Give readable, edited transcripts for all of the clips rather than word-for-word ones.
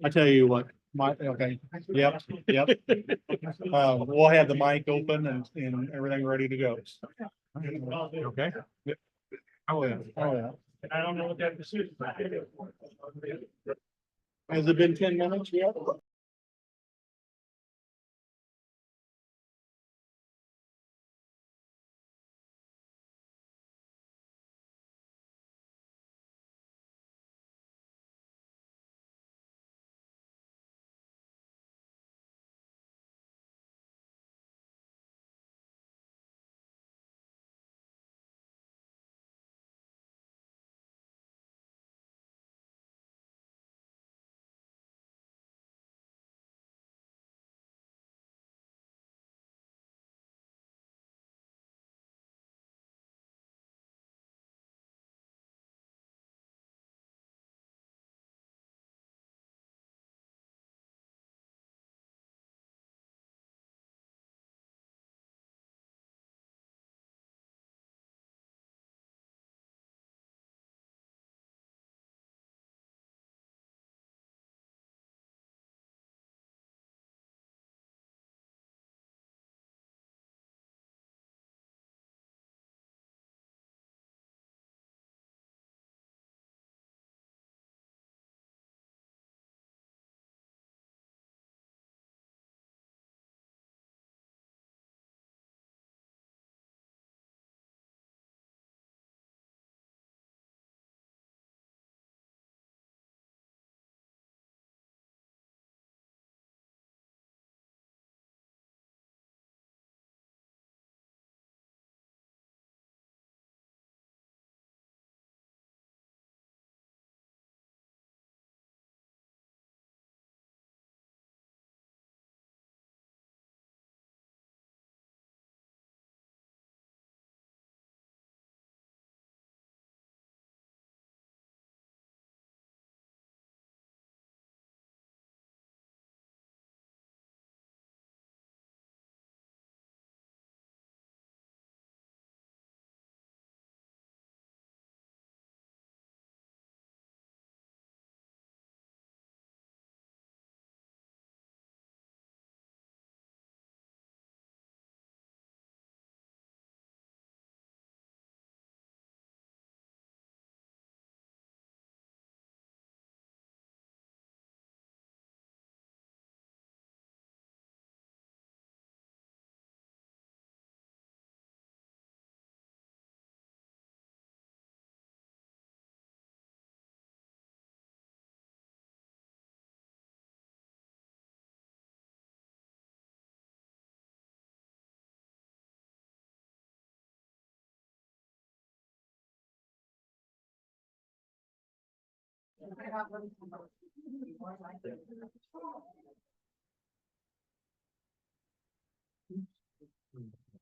I tell you what, okay, yep. We'll have the mic open and everything ready to go. Okay. Yep. Oh, yeah, oh, yeah. I don't know what that decision. Has it been 10 minutes yet?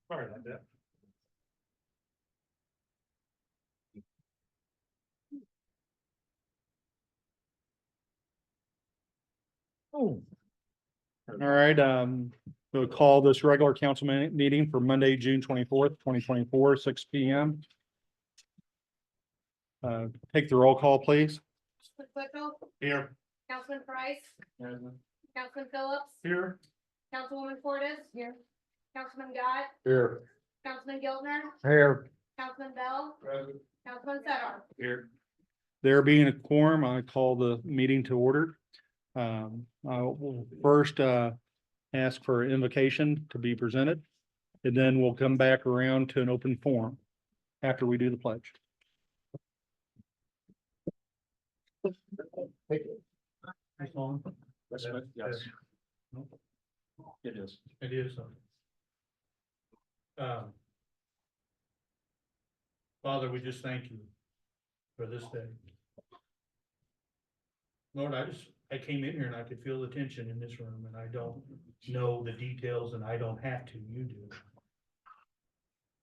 Sorry about that. Oh. All right, we'll call this regular council meeting for Monday, June 24th, 2024, 6 p.m. Take the roll call, please. Councilman Clickwell, Here. Councilman Price, Councilman Phillips, Here. Councilwoman Fortis. Here. Councilman Gott, Here. Councilman Giltner, Here. Councilman Bell, Councilman Sedar. Here. There being a quorum, I call the meeting to order. I will first ask for invocation to be presented, and then we'll come back around to an open forum after we do the pledge. Yes. It is. It is. Father, we just thank you for this day. Lord, I came in here and I could feel the tension in this room, and I don't know the details, and I don't have to, you do.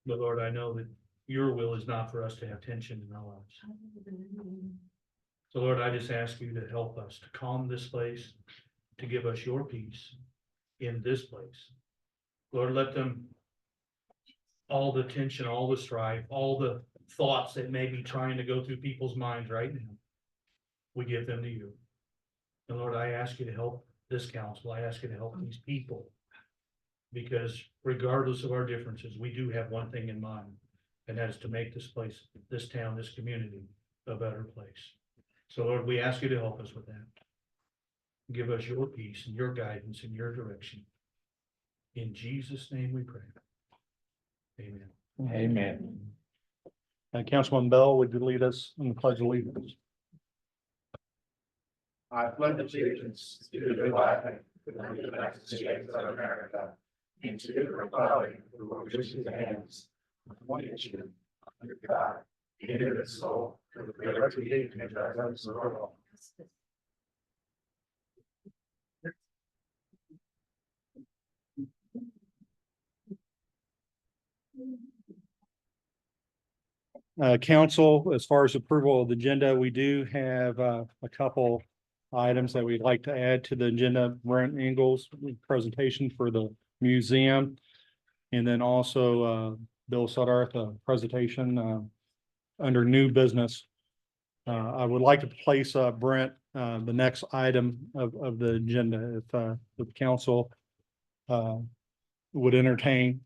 But Lord, I know that your will is not for us to have tension in our lives. So Lord, I just ask you to help us to calm this place, to give us your peace in this place. Lord, let them, all the tension, all the strife, all the thoughts that may be trying to go through people's minds right now, we give them to you. And Lord, I ask you to help this council. I ask you to help these people. Because regardless of our differences, we do have one thing in mind, and that is to make this place, this town, this community a better place. So Lord, we ask you to help us with that. Give us your peace and your guidance and your direction. In Jesus' name we pray. Amen. Amen. Councilman Bell, would you lead us in the pledge of allegiance? I pledge allegiance to the flag of the United States of America and to the republic for which it stands, one nation, under God, indivisible, with liberty and justice for all. Council, as far as approval of the agenda, we do have a couple items that we'd like to add to the agenda. Brent Ingles presentation for the museum. And then also Bill Suddarth, a presentation under new business. I would like to place Brent, the next item of the agenda, if the council would entertain.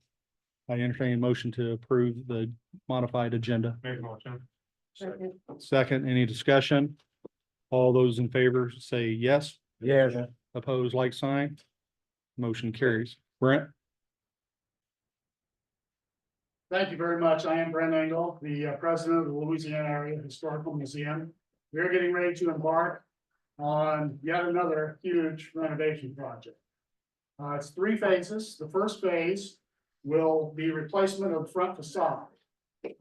I entertain a motion to approve the modified agenda. Make a motion. Second, any discussion? All those in favor say yes. Yes. Opposed, like sign. Motion carries. Brent? Thank you very much. I am Brent Engel, the president of the Louisiana Area Historical Museum. We're getting ready to embark on yet another huge renovation project. It's 3 phases. The first phase will be replacement of the front facade.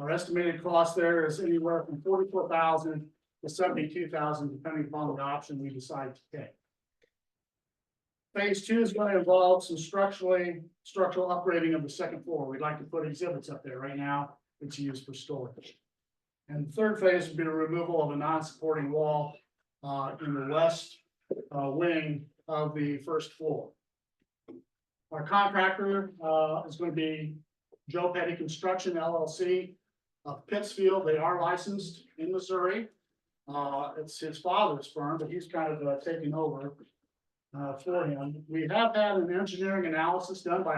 Our estimated cost there is anywhere from $44,000 to $72,000, depending upon the option we decide to take. Phase 2 is going to involve some structural upgrading of the second floor. We'd like to put exhibits up there. Right now, it's used for storage. And the third phase would be the removal of a non-supporting wall in the west wing of the first floor. Our contractor is going to be Joe Petty Construction LLC of Pittsfield. They are licensed in Missouri. It's his father's firm, but he's kind of taking over for him. We have had an engineering analysis done by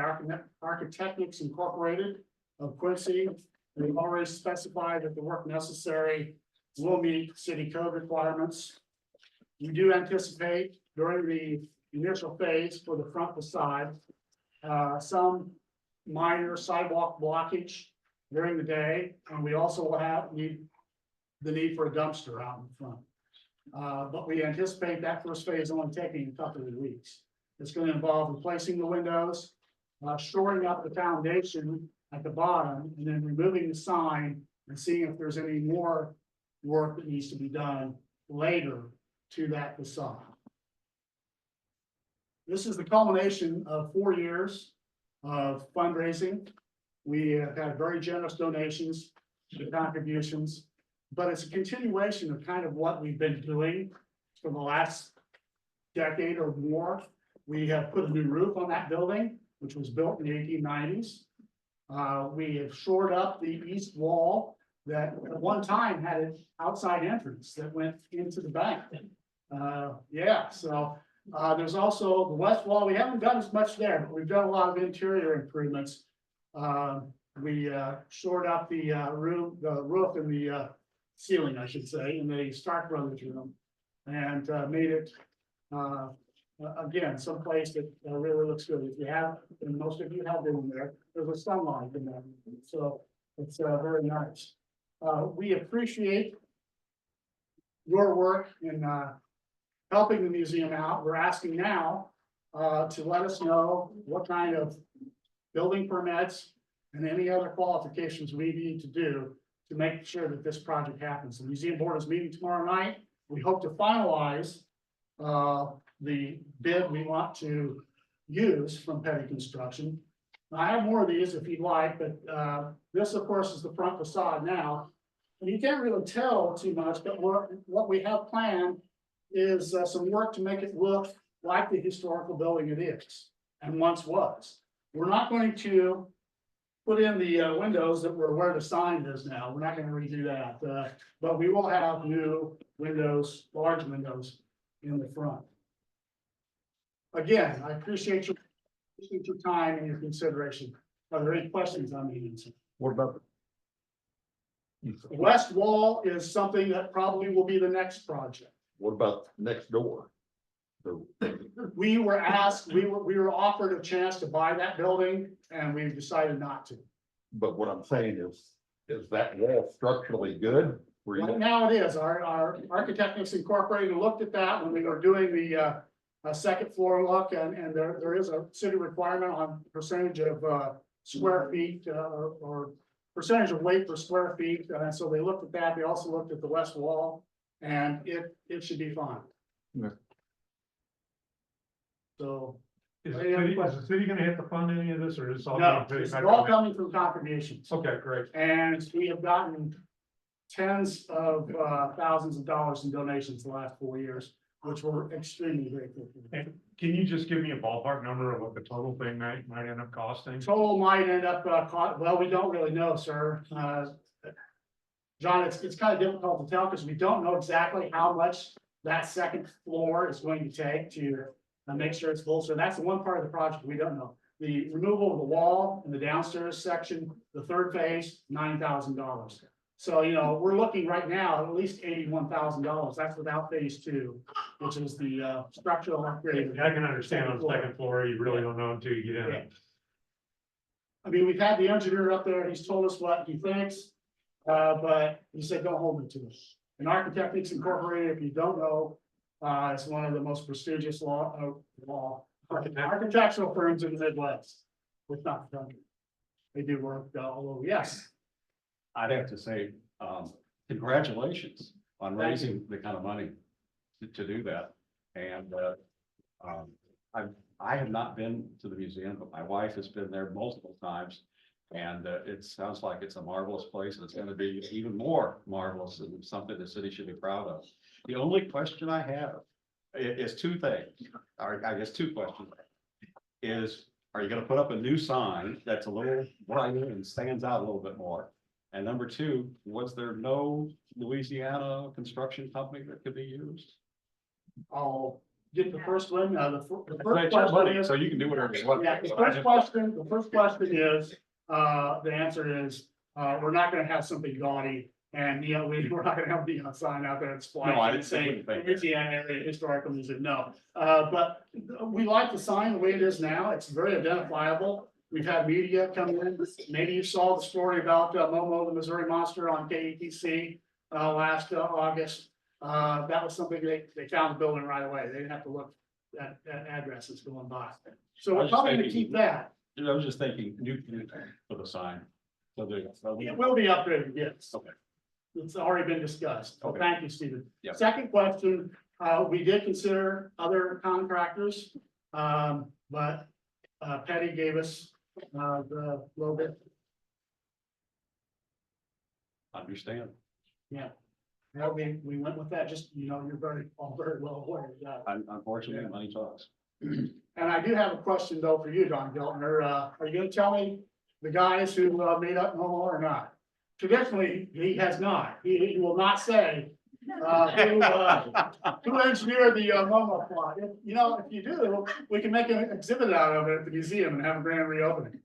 Architectics Incorporated of Quincy. They've already specified that the work necessary will meet city code requirements. We do anticipate during the initial phase for the front facade, some minor sidewalk blockage during the day, and we also will have the need for a dumpster out in front. But we anticipate that first phase only taking a couple of weeks. It's going to involve replacing the windows, shoring up the foundation at the bottom, and then removing the sign and seeing if there's any more work that needs to be done later to that facade. This is the culmination of 4 years of fundraising. We have had very generous donations, contributions, but it's a continuation of kind of what we've been doing for the last decade or more. We have put a new roof on that building, which was built in the 1890s. We have shored up the east wall that at one time had an outside entrance that went into the bank. There's also the west wall. We haven't done as much there, but we've done a lot of interior improvements. We shored up the roof and the ceiling, I should say, in the Stark Brothers room, and made it again someplace that really looks good. If you have, and most of you have been in there, there's a sunlight in there, so it's very nice. We appreciate your work in helping the museum out. We're asking now to let us know what kind of building permits and any other qualifications we need to do to make sure that this project happens. The museum board is meeting tomorrow night. We hope to finalize the bid we want to use from Petty Construction. I have more of these if you'd like, but this, of course, is the front facade now. And you can't really tell too much, but what we have planned is some work to make it look like the historical building it is and once was. We're not going to put in the windows that were where the sign is now. We're not going to redo that, but we will have new windows, large windows in the front. again, I appreciate your time and your consideration. Are there any questions on the answer? What about? West wall is something that probably will be the next project. What about next door? We were asked, we were offered a chance to buy that building and we decided not to. But what I'm saying is that wall structurally good? Were Right you, now it is. Our Architects Incorporated looked at that when we were doing the second floor look and there is a city requirement on percentage of square feet or percentage of weight per square feet. So they looked at that. They also looked at the west wall and it should be fine. Yeah. So. Is Any other the questions? city gonna have to fund any of this, or is this all? No, being paid it's by all the- coming from contributions. Okay, great. And we have gotten tens of thousands of dollars in donations the last 4 years, which we're extremely grateful for. And can you just give me a ballpark number of what the total thing might end up costing? Total might end up, well, we don't really know, sir. John, it's kind of difficult to tell because we don't know exactly how much that second floor is going to take to make sure it's full. So that's the one part of the project we don't know. The removal of the wall in the downstairs section, the third phase, $9,000. So, you know, we're looking right now at least $81,000. That's without phase 2, which is the structural upgrade. I can understand on the second floor, you really don't know until you get in. Yeah. I mean, we've had the engineer up there, he's told us what he thinks, but he said, don't hold me to it. And Architects Incorporated, if you don't know, it's one of the most prestigious architectural firms in the Midwest, if not the country. They do work all over, yes. I'd have to say, congratulations on Thank raising the kind of money to do that. And, I have not been to the museum, but my wife has been there multiple times. And, it sounds like it's a marvelous place and it's gonna be even more marvelous and something the city should be proud of. The only question I have is two things, or I guess two questions. Are you gonna put up a new sign that's a little brighter and stands out a little bit more? And number two, was there no Louisiana construction company that could be used? I'll get the first one, the first That's your question money, is. so you can do whatever you want. Yeah, the first question is, the answer is, we're not gonna have something gaudy. And, you know, we're not gonna have the sign out there that's No, I flying, didn't saying think that. Louisiana Area Historical Museum, no. But we like the sign the way it is now, it's very identifiable. We've had media come in, maybe you saw the story about Momo, the Missouri Monster on KETC last August. That was something they found the building right away, they didn't have to look at addresses going by. So I we're was just probably gonna thinking- keep that. I was just thinking new for the sign. So It will be upgraded, yes. Okay. It's already been discussed. So Okay. thank you, Stephen. Yeah. Second question, we did consider other contractors. But Patty gave us the little bit, Understand. yeah, we went with that, just, you know, you're all very well aware of that. Unfortunately, money talks. And I do have a question though for you, Don Geltner. Are you gonna tell me the guys who made up Momo or not? Traditionally, he has not. He will not say who engineered the Momo plot. You know, if you do, we can make an exhibit out of it at the museum and have a grand reopening.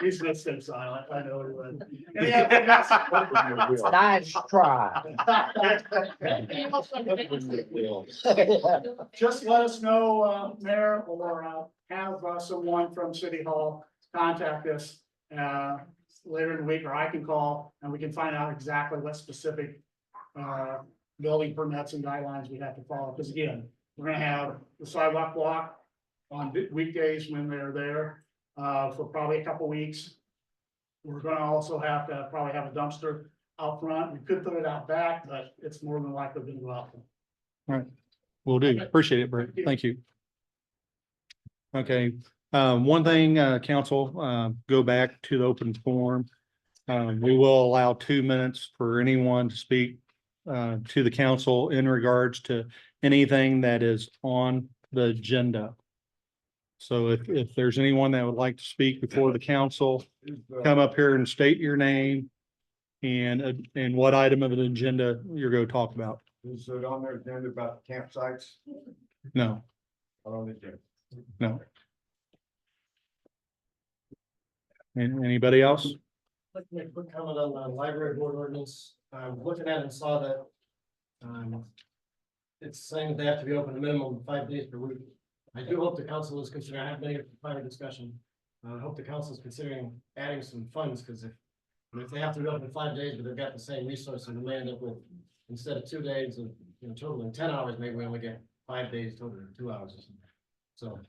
He's gonna stay silent. I know he would. Anything else? Nice try. Just let us know, Mayor, or have someone from City Hall contact us later in the week, or I can call and we can find out exactly what specific building permits and guidelines we have to follow. Because again, we're gonna have the sidewalk block on weekdays when they're there for probably a couple weeks. We're gonna also have to probably have a dumpster out front. We could put it out back, but it's more than likely gonna go out front. Will do. Appreciate it, Brett. Thank you. Okay, one thing, council, go back to the open forum. We will allow 2 minutes for anyone to speak to the council in regards to anything that is on the agenda. So if there's anyone that would like to speak before the council, come up here and state your name and what item of an agenda you're going to talk about. Is it on their agenda about the campsites? No. No. Anybody else? I'd like to make a quick comment on the library board ordinance. I was looking at it and saw that it's saying they have to be open a minimum of 5 days per week. I do hope the council is considering, I have many prior discussion. I hope the council is considering adding some funds, because if they have to be open 5 days, but they've got the same resources, we may end up with, instead of 2 days of, totaling 10 hours, maybe we only get 5 days totaling 2 hours or something. So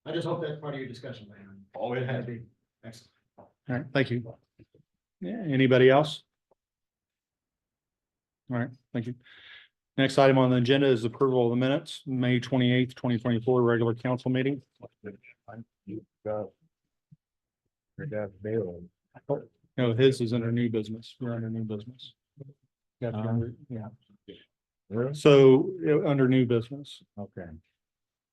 I just hope that's part of your discussion, man. All it had. Be excellent. All right, thank you. Yeah, anybody else? All right, thank you. Next item on the agenda is approval of the minutes, May 28th, 2024, regular council meeting. No, his is under new business. We're under new business. Yeah. So, under new business. Okay.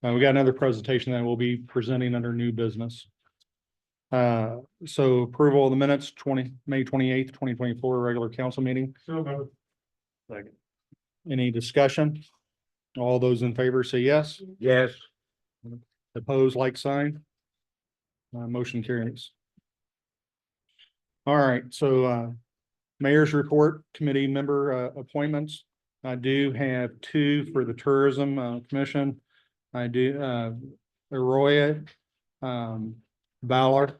We got another presentation that we'll be presenting under new business. So approval of the minutes, May 28th, 2024, regular council meeting. Second. Any discussion? All those in favor say yes. Yes. Opposed, like sign. Motion carries. All right, so mayor's report, committee member appointments. I do have 2 for the tourism commission. I do Arroyo Bauer,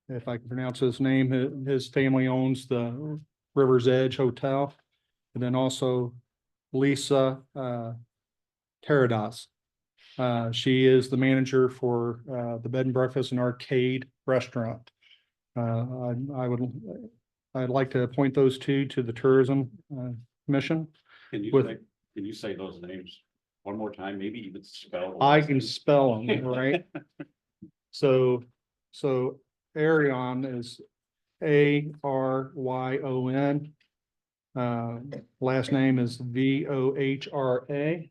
if I can pronounce his name. His family owns the River's Edge Hotel. And then also Lisa Teradas. She is the manager for the Bed and Breakfast and Arcade Restaurant. I'd like to appoint those 2 to the tourism commission. Can With- you say those names one more time, maybe even spell? I can spell them, right? So Arion is Aryon. Last name is Vohra.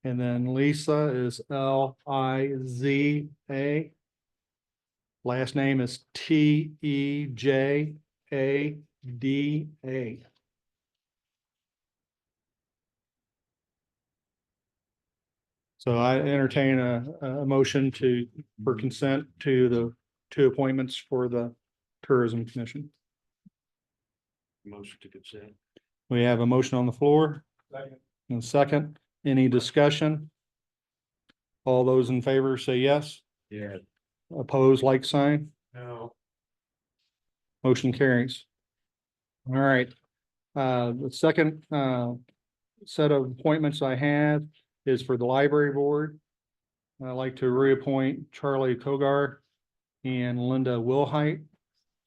And then Lisa is Liza. Last name is Tejada. So I entertain a motion for consent to the 2 appointments for the Tourism Commission. Motion to consent. We have a motion on the floor. And second, any discussion? All those in favor say yes. Yes. Opposed, like sign. No. Motion carries. All right. The second set of appointments I have is for the library board. I'd like to reappoint Charlie Kogar and Linda Wilhite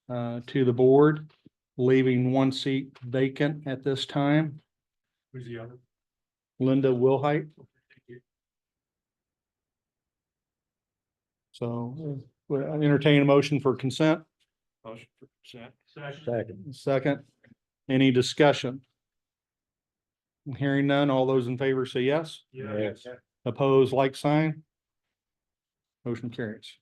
to the board, leaving 1 seat vacant at this time. Who's the other? Linda Wilhite. So I entertain a motion for consent. Motion for consent. Second. Second, any discussion? Hearing none, all those in favor say yes. Yes. Opposed, like sign. Motion carries.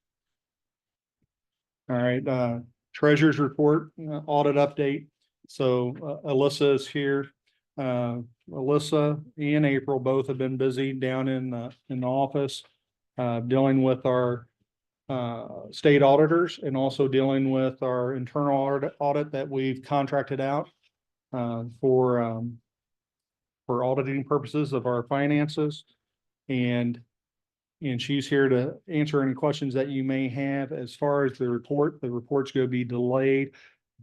All right, treasurer's report, audit update. So Alyssa is here. Alyssa and April both have been busy down in the office, dealing with our state auditors and also dealing with our internal audit that we've contracted out for auditing purposes of our finances. And she's here to answer any questions that you may have. As far as the report's going to be delayed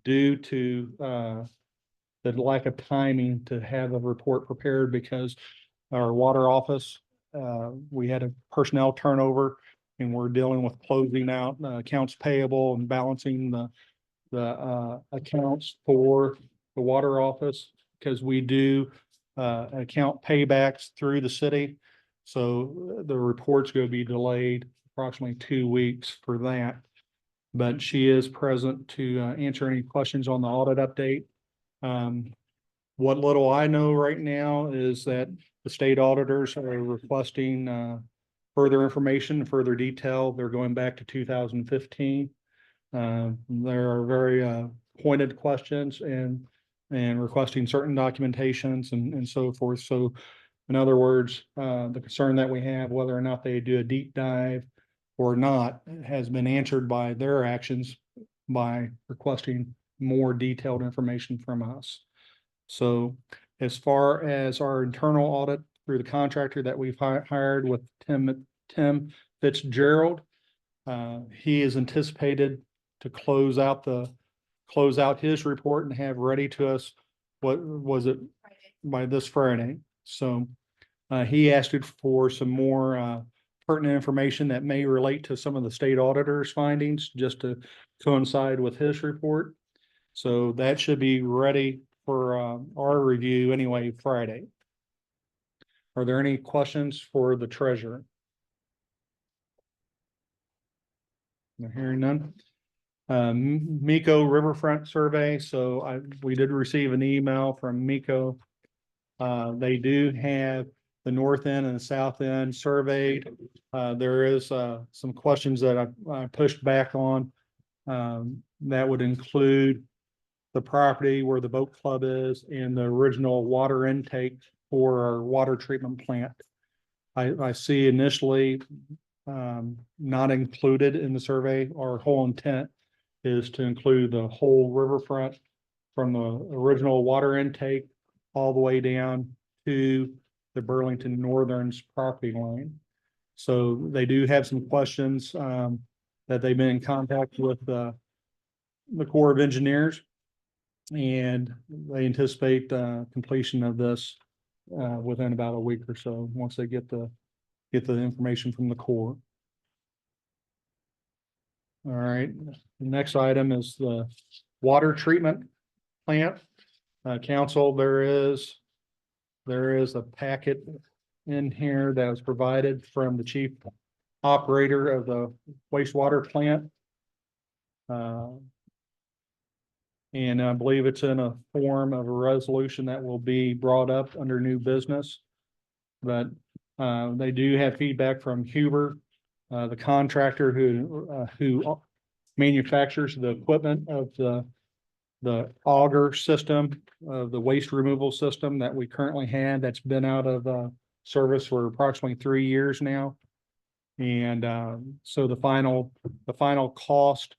due to the lack of timing to have a report prepared, because our water office, we had a personnel turnover, and we're dealing with closing out accounts payable and balancing the accounts for the water office, because we do account paybacks through the city. So the report's going to be delayed approximately 2 weeks for that. But she is present to answer any questions on the audit update. What little I know right now is that the state auditors are requesting further information, further detail. They're going back to 2015. There are very pointed questions and requesting certain documentations and so forth. So In other words, the concern that we have, whether or not they do a deep dive or not, has been answered by their actions by requesting more detailed information from us. So as far as our internal audit through the contractor that we've hired with Tim Fitzgerald, he is anticipated to close out his report and have ready to us, what was it, by this Friday. So he asked it for some more pertinent information that may relate to some of the state auditor's findings, just to coincide with his report. So that should be ready for our review anyway Friday. Are there any questions for the treasurer? I'm hearing none. Miko Riverfront Survey. So we did receive an email from Miko. They do have the north end and the south end surveyed. There is some questions that I pushed back on. That would include the property where the boat club is and the original water intake for our water treatment plant. I see initially not included in the survey. Our whole intent is to include the whole riverfront from the original water intake all the way down to the Burlington Northern's property line. So they do have some questions that they've been in contact with the Corps of Engineers, and they anticipate completion of this within about a week or so, once they get the information from the Corps. All right, the next item is the water treatment plant. Council, there is a packet in here that was provided from the chief operator of the wastewater plant. And I believe it's in a form of a resolution that will be brought up under new business. But they do have feedback from Huber, the contractor who manufactures the equipment of the auger system of the waste removal system that we currently had, that's been out of service for approximately 3 years now. And so the final cost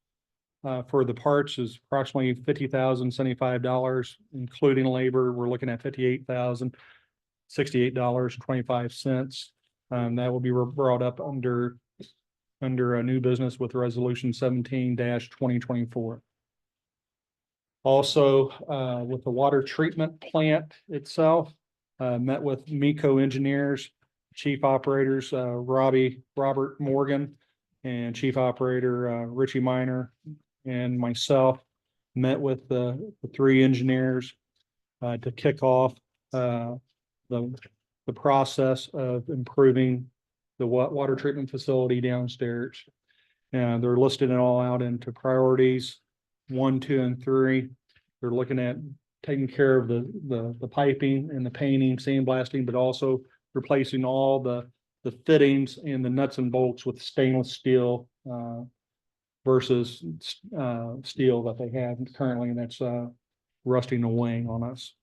for the parts is approximately $50,075, including labor. We're looking at $58,068.25. That will be brought up under a new business with resolution 17-2024. Also, with the water treatment plant itself, met with Miko engineers, chief operators, Robert Morgan, and chief operator, Richie Miner, and myself, met with the 3 engineers to kick off the process of improving the water treatment facility downstairs. And they're listed it all out into priorities 1, 2, and 3. They're looking at taking care of the piping and the painting, sandblasting, but also replacing all the fittings and the nuts and bolts with stainless steel versus steel that they have currently, and that's rusting away on us.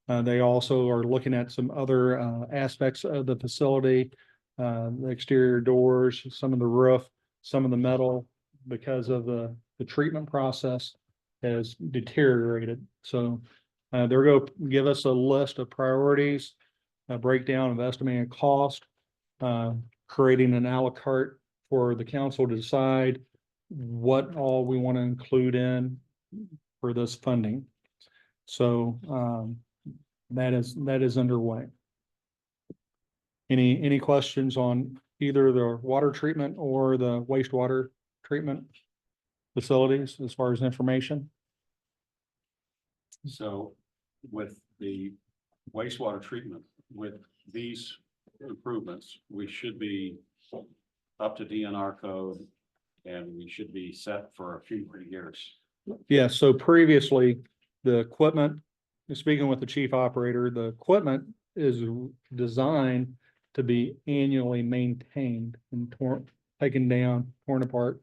They also are looking at some other aspects of the facility, the exterior doors, some of the roof, some of the metal, because of the treatment process has deteriorated. So they're going to give us a list of priorities, a breakdown of estimated cost, creating an a la carte for the council to decide what all we want to include in for this funding. So that is underway. Any questions on either the water treatment or the wastewater treatment facilities as far as information? So with the wastewater treatment, with these improvements, we should be up to DNR code, and we should be set for a few more years. Yeah, so previously, the equipment, speaking with the chief operator, the equipment is designed to be annually maintained and taken down, torn apart.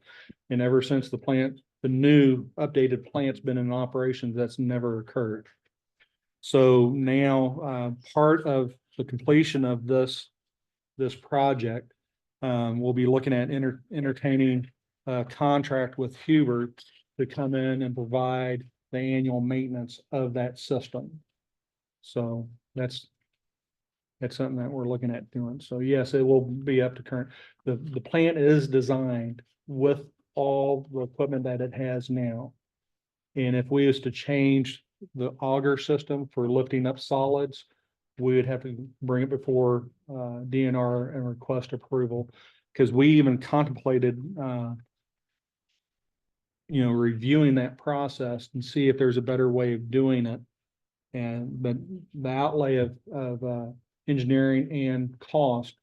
And ever since the new updated plant's been in operation, that's never occurred. So now part of the completion of this project, we'll be looking at entertaining a contract with Hubert to come in and provide the annual maintenance of that system. So that's something that we're looking at doing. So yes, it will be up to current. The plant is designed with all the equipment that it has now. And if we was to change the auger system for lifting up solids, we would have to bring it before DNR and request approval. Because we even contemplated reviewing that process and see if there's a better way of doing it. But the outlay of engineering and cost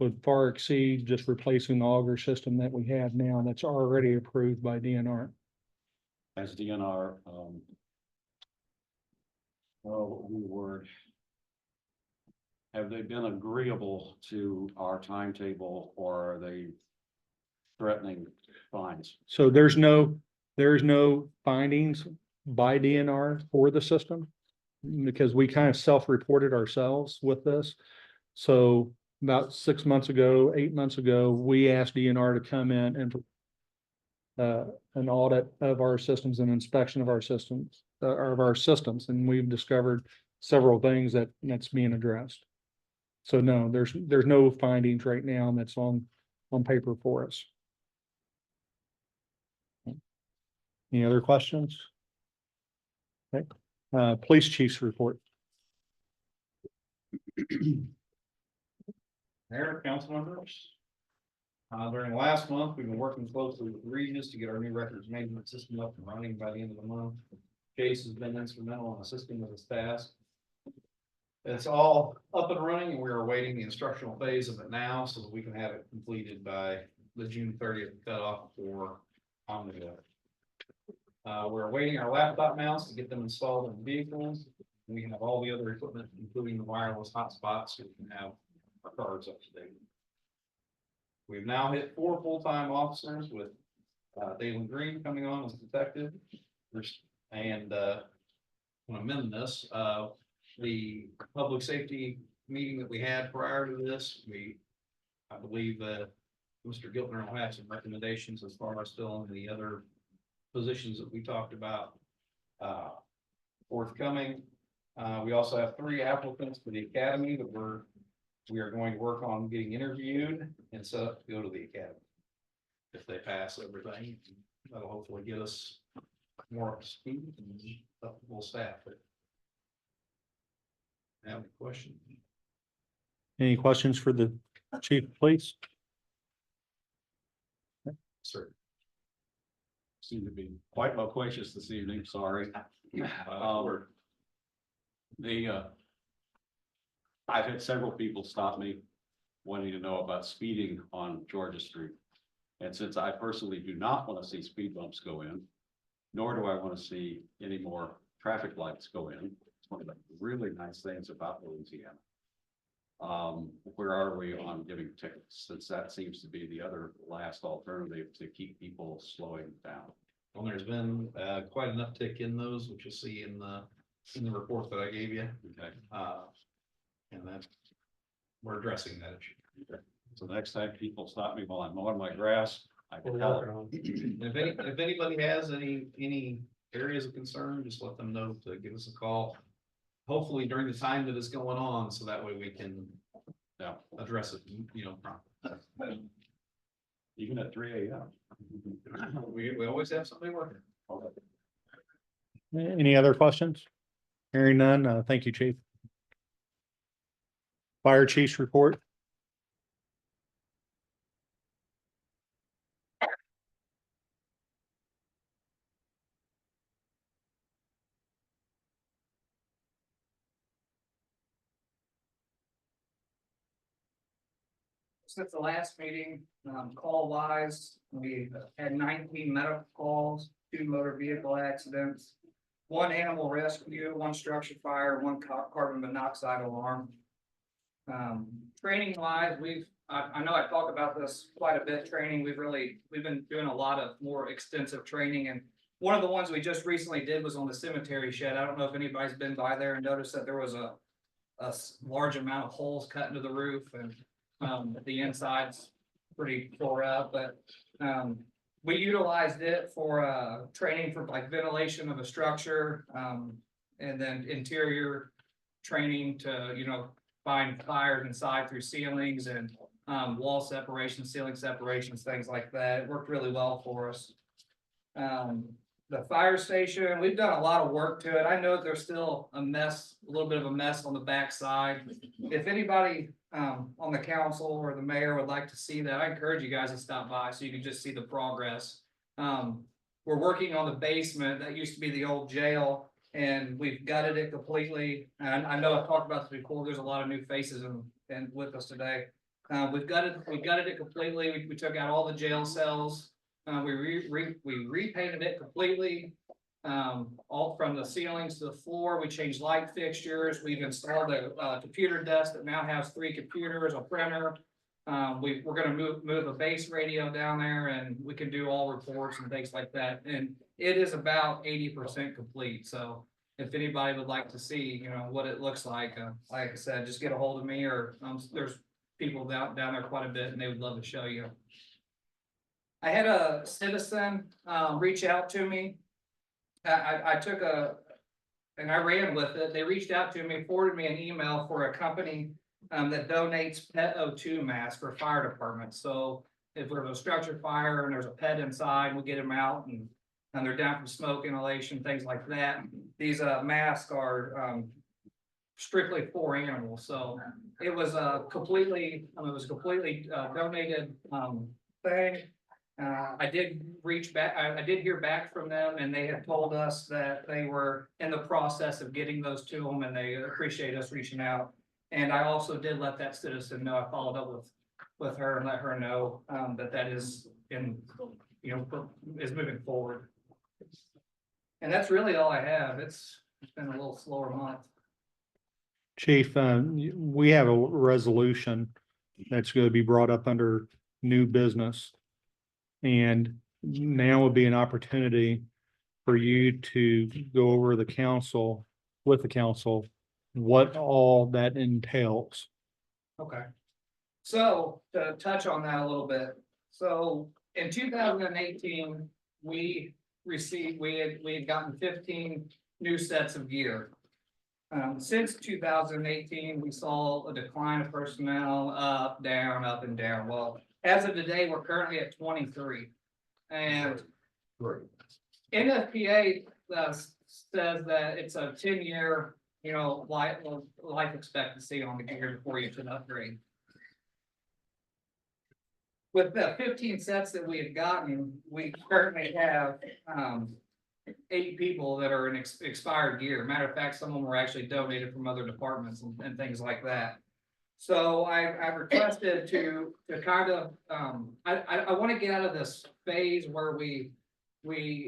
would far exceed just replacing the auger system that we have now that's already approved by DNR. As DNR, well, what word? Have they been agreeable to our timetable, or are they threatening fines? So there's no findings by DNR for the system, because we kind of self-reported ourselves with this. So about 6 months ago, 8 months ago, we asked DNR to come in and an audit of our systems and inspection of our systems, and we've discovered several things that's being addressed. So no, there's no findings right now that's on paper for us. Any other questions? Okay, police chief's report. Mayor, council members. During last month, we've been working closely with Regis to get our new records management system up and running by the end of the month. Chase has been instrumental in assisting with this task. It's all up and running, and we are awaiting the instructional phase of it now so that we can have it completed by the June 30th cutoff for Omnivore. We're awaiting our laptop mounts to get them installed in the vehicles. We have all the other equipment, including the wireless hotspots, so we can have our cards up to date. We've now hit 4 full-time officers with Dalen Green coming on as detective. And I'm gonna amend this, the public safety meeting that we had prior to this, I believe that Mr. Giltner will have some recommendations as far as filling the other positions that we talked about forthcoming. We also have 3 applicants for the academy that we are going to work on getting interviewed and set up to go to the academy. If they pass everything, that'll hopefully get us more up to speed and up to full staff. Have a question? Any questions for the chief of police? Sir. Seem to be quite loquacious this evening, sorry. I've had several people stop me wanting to know about speeding on Georgia Street. And since I personally do not want to see speed bumps go in, nor do I want to see any more traffic lights go in. It's one of the really nice things about Louisiana. Where are we on giving tickets? Since that seems to be the other last alternative to keep people slowing down. Well, there's been quite an uptick in those, which you'll see in the report that I gave you. Okay. And that we're addressing that issue. So the next time people stop me while I'm mowing my grass, I can tell them. If anybody has any areas of concern, just let them know to give us a call. Hopefully during the time that it's going on, so that way we can address it, promptly. Even at 3 a.m. We always have somebody working. Any other questions? Hearing none, thank you, chief. Fire chief's report. Since the last meeting, call wise, we had 19 medical calls, 2 motor vehicle accidents, 1 animal rescue, 1 structure fire, 1 carbon monoxide alarm. Training wise, I know I talk about this quite a bit, training, we've been doing a lot of more extensive training, and one of the ones we just recently did was on the cemetery shed. I don't know if anybody's been by there and noticed that there was a large amount of holes cut into the roof and, the inside's pretty tore up, but, we utilized it for, training for like ventilation of a structure, and then interior training to, find fires inside through ceilings and, wall separations, ceiling separations, things like that. It worked really well for us. The fire station, we've done a lot of work to it. I know there's still a mess, a little bit of a mess on the backside. If anybody on the council or the mayor would like to see that, I encourage you guys to stop by so you can just see the progress. We're working on the basement. That used to be the old jail, and we've gutted it completely. And I know I've talked about this before. There's a lot of new faces and with us today. We gutted it completely. We took out all the jail cells. We repainted it completely, all from the ceilings to the floor. We changed light fixtures. We've installed a computer desk that now has 3 computers, a printer. We're gonna move a base radio down there, and we can do all reports and things like that. And it is about 80% complete. So if anybody would like to see, what it looks like I said, just get a hold of me, or there's people down there quite a bit, and they would love to show you. I had a citizen reach out to me. I took and I ran with it. They reached out to me, forwarded me an email for a company that donates pet O2 masks for fire departments. So if there's a structure fire and there's a pet inside, we get them out and they're down from smoke inhalation, things like that. These masks are strictly for animals. So it was a completely donated thing. I did reach back, I did hear back from them, and they had told us that they were in the process of getting those to them, and they appreciate us reaching out. And I also did let that citizen know. I followed up with her and let her know that is is moving forward. And that's really all I have. It's been a little slower month. Chief, we have a resolution that's going to be brought up under new business. And now would be an opportunity for you to go over with the council, what all that entails. Okay. So to touch on that a little bit. So in 2018, we had gotten 15 new sets of gear. Since 2018, we saw a decline of personnel, up, down, up and down. Well, as of today, we're currently at 23. And NFPA says that it's a 10-year, life expectancy on the gear before you should upgrade. With the 15 sets that we had gotten, we currently have 8 people that are in expired gear. Matter of fact, some of them were actually donated from other departments and things like that. So I requested to kind of, I want to get out of this phase where we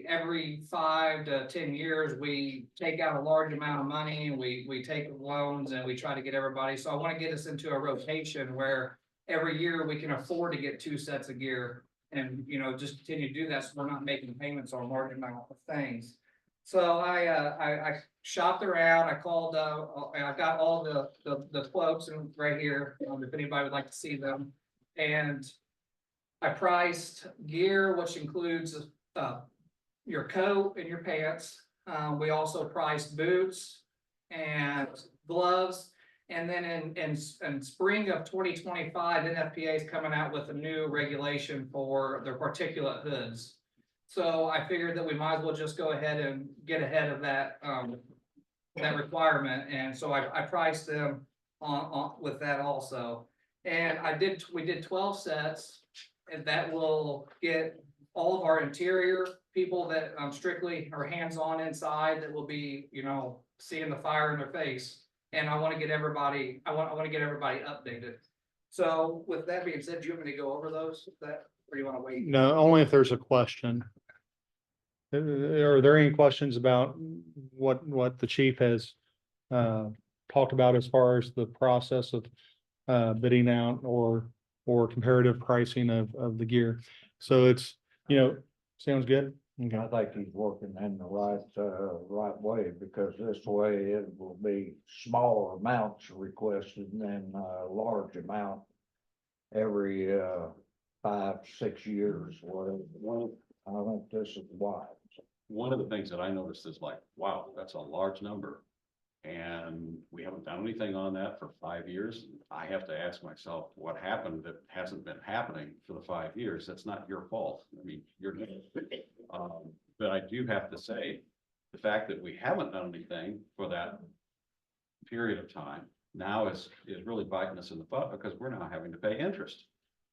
every 5 to 10 years, we take out a large amount of money and we take loans and we try to get everybody. So I want to get us into a rotation where every year we can afford to get 2 sets of gear and, just continue to do that. So we're not making payments on a large amount of things. So I shopped around, I called, I've got all the quotes right here, if anybody would like to see them. And I priced gear, which includes your coat and your pants. We also priced boots and gloves. And then in spring of 2025, NFPA is coming out with a new regulation for their particulate hoods. So I figured that we might as well just go ahead and get ahead of that requirement. And so I priced them on with that also. And we did 12 sets, and that will get all of our interior people that strictly are hands-on inside that will be, seeing the fire in their face. And I want to get everybody, I want to get everybody updated. So with that being said, do you want me to go over those? Or do you want to wait? No, only if there's a question. Are there any questions about what the chief has talked about as far as the process of bidding out or comparative pricing of the gear? So it's, sounds good. I think he's working in the right way, because this way it will be smaller amounts requested than a large amount every, 5, 6 years, whatever. I think this is wise. One of the things that I noticed is like, wow, that's a large number. And we haven't done anything on that for 5 years. I have to ask myself, what happened that hasn't been happening for the 5 years? That's not your fault. I mean, but I do have to say, the fact that we haven't done anything for that period of time now is really biting us in the butt, because we're now having to pay interest.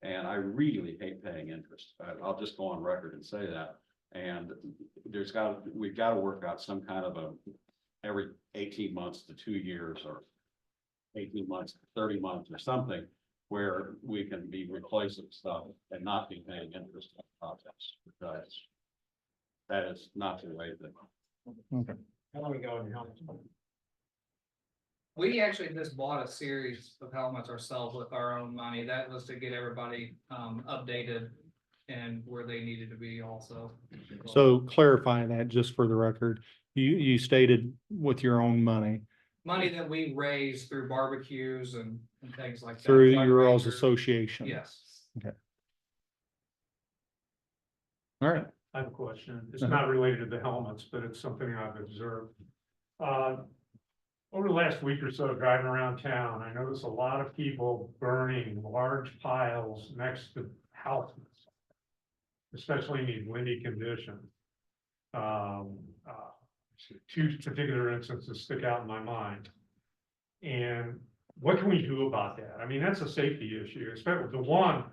And I really hate paying interest. I'll just go on record and say that. And we've got to work out some kind of every 18 months to 2 years, or 18 months, to 30 months or something, where we can be replacing stuff and not be paying interest on projects, because that is not the way that. How long ago in your helmet? We actually just bought a series of helmets ourselves with our own money. That was to get everybody updated and where they needed to be also. So clarifying that just for the record, you stated with your own money Money that we raise through barbecues and things like that. through your all's fundraisers. association. Yes. All right. I have a question. It's not related to the helmets, but it's something I've observed. Over the last week or so, driving around town, I noticed a lot of people burning large piles next to houses, especially in these windy conditions. Two particular instances stick out in my mind. And what can we do about that? I mean, that's a safety issue, especially the one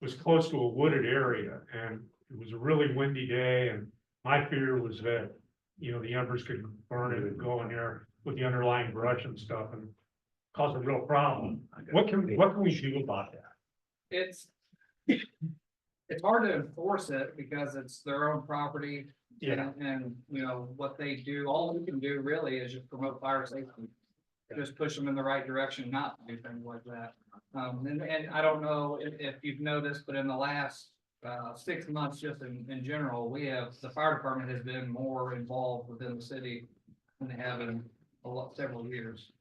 was close to a wooded area, and it was a really windy day, and my fear was that, the embers could burn it and go in there with the underlying brush and stuff and cause a real problem. What can we do about that? It's hard to enforce it because it's their own property. Yeah. And what they do, all we can do really is just promote fire safety. Just push them in the right direction, not to do things like that. And I don't know if you've noticed, but in the last 6 months, just in general, the fire department has been more involved within the city than they have in several years.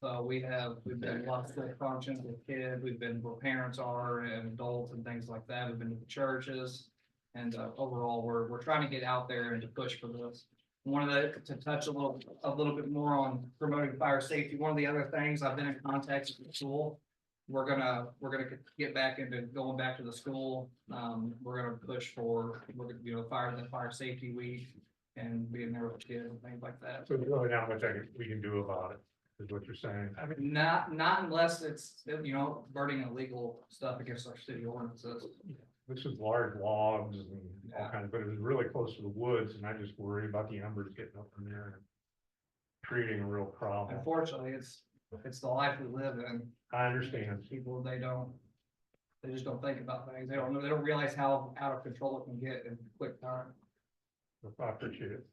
So we've been a lot of school functions with kids, we've been where parents are and adults and things like that. We've been to the churches. And overall, we're trying to get out there and to push for this. To touch a little bit more on promoting fire safety. One of the other things, I've been in contact with the school. We're gonna get back into going back to the school. We're gonna push for, fire safety week and being there with kids and things like that. So there's really not much we can do about it, is what you're saying. I mean, Not unless it's, burning illegal stuff against our city ordinances. this is large logs and all Yeah. kinds, but it was really close to the woods, and I just worry about the embers getting up in there and creating a real problem. Unfortunately, it's the life we live in. I understand. People, they just don't think about things. They don't realize how out of control it can get in a quick time. I appreciate it.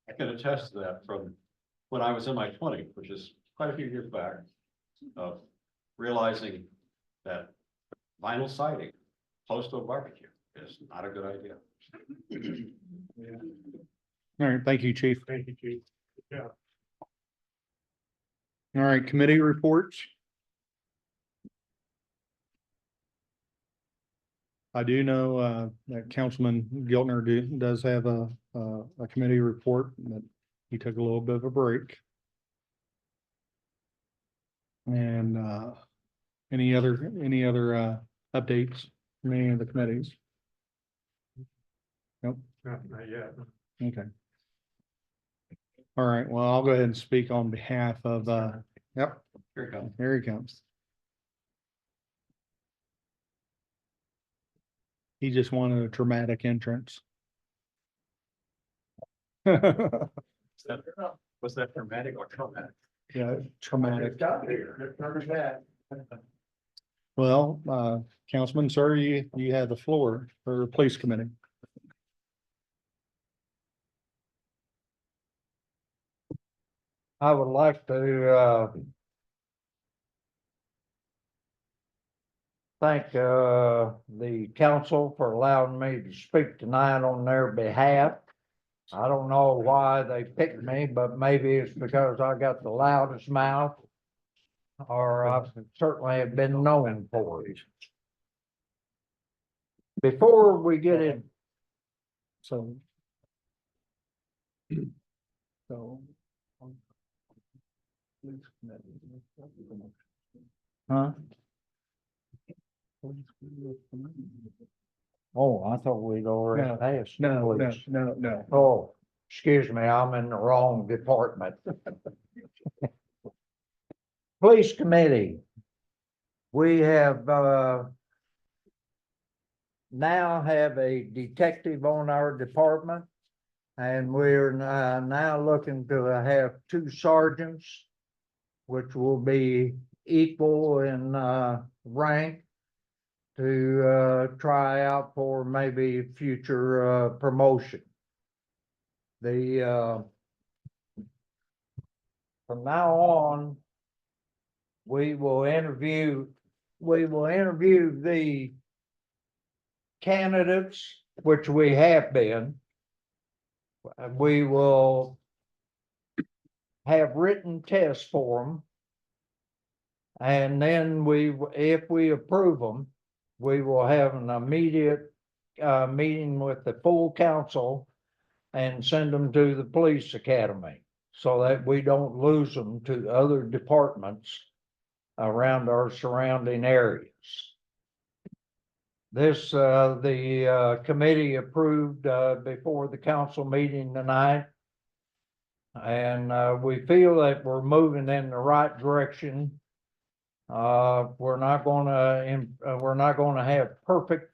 I can attest to that from when I was in my 20s, which is quite a few years back, of realizing that vinyl siding close to a barbecue is not a good idea. All right. Thank you, Chief. Thank you, Chief. Yeah. All right, committee reports. I do know that Councilman Giltner does have a committee report, that he took a little bit of a break. And any other updates from any of the committees? Nope. Not yet. Okay. All right, well, I'll go ahead and speak on behalf of, yep, Here it comes. here he comes. He just wanted a dramatic entrance. Yeah, Was that dramatic or traumatic? traumatic. Got here. Remember that. Well, Councilman, sir, you have the floor for the police committee. I would like to, thank, the council for allowing me to speak tonight on their behalf. I don't know why they picked me, but maybe it's because I got the loudest mouth. Or I certainly have been known for it. Before we get in, So. So. huh? Oh, I thought we'd already No, passed. No, no, Please. no, no. Oh, excuse me, I'm in the wrong department. Police committee. We have, now have a detective on our department. And we're now looking to have 2 sergeants, which will be equal in, rank, to try out for maybe future promotion. The from now on, we will interview the candidates, which we have been. We will have written tests for them. And then if we approve them, we will have an immediate meeting with the full council and send them to the police academy so that we don't lose them to other departments around our surrounding areas. This, the committee approved before the council meeting tonight. And we feel that we're moving in the right direction. We're not gonna have perfect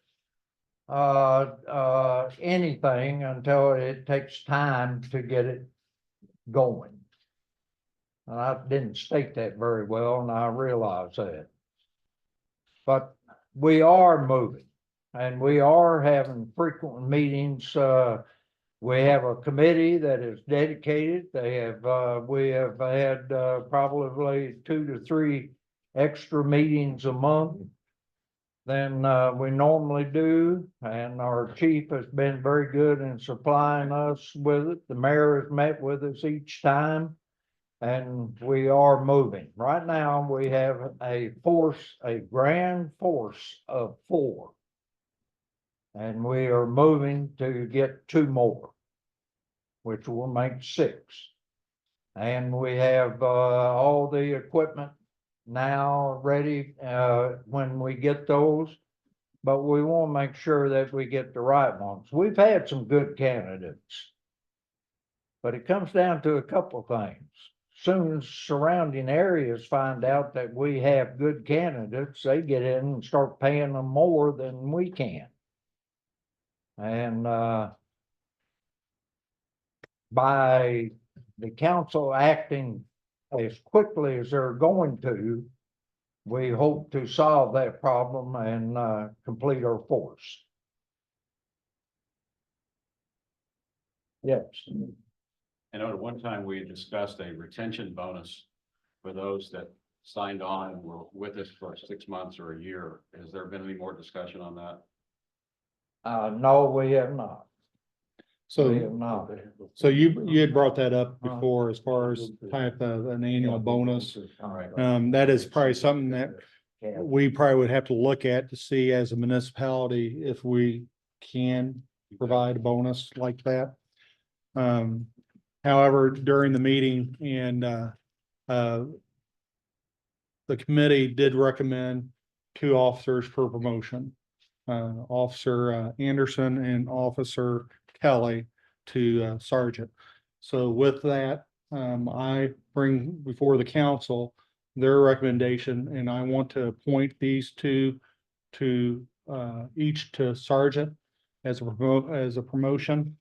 anything until it takes time to get it going. And I didn't state that very well, and I realize that. But we are moving, and we are having frequent meetings. We have a committee that is dedicated. We have had probably 2 to 3 extra meetings a month than we normally do. And our chief has been very good in supplying us with it. The mayor has met with us each time. And we are moving. Right now, we have a grand force of 4. And we are moving to get 2 more, which will make 6. And we have all the equipment now ready when we get those. But we want to make sure that we get the right ones. We've had some good candidates. But it comes down to a couple of things. Soon as surrounding areas find out that we have good candidates, they get in and start paying them more than we can. And by the council acting as quickly as they're going to, we hope to solve that problem and complete our force. Yes. I know at one time we discussed a retention bonus for those that signed on and were with us for 6 months or a year. Has there been any more discussion on that? No, we have not. We have So, not. so you had brought that up before as far as type of an annual bonus. All right. That is probably something that we probably would have to look at to see as a municipality if we can provide a bonus like that. However, during the meeting and the committee did recommend 2 officers per promotion. Officer Anderson and Officer Kelly to sergeant. So with that, I bring before the council their recommendation, and I want to appoint these 2 to each to sergeant as a promotion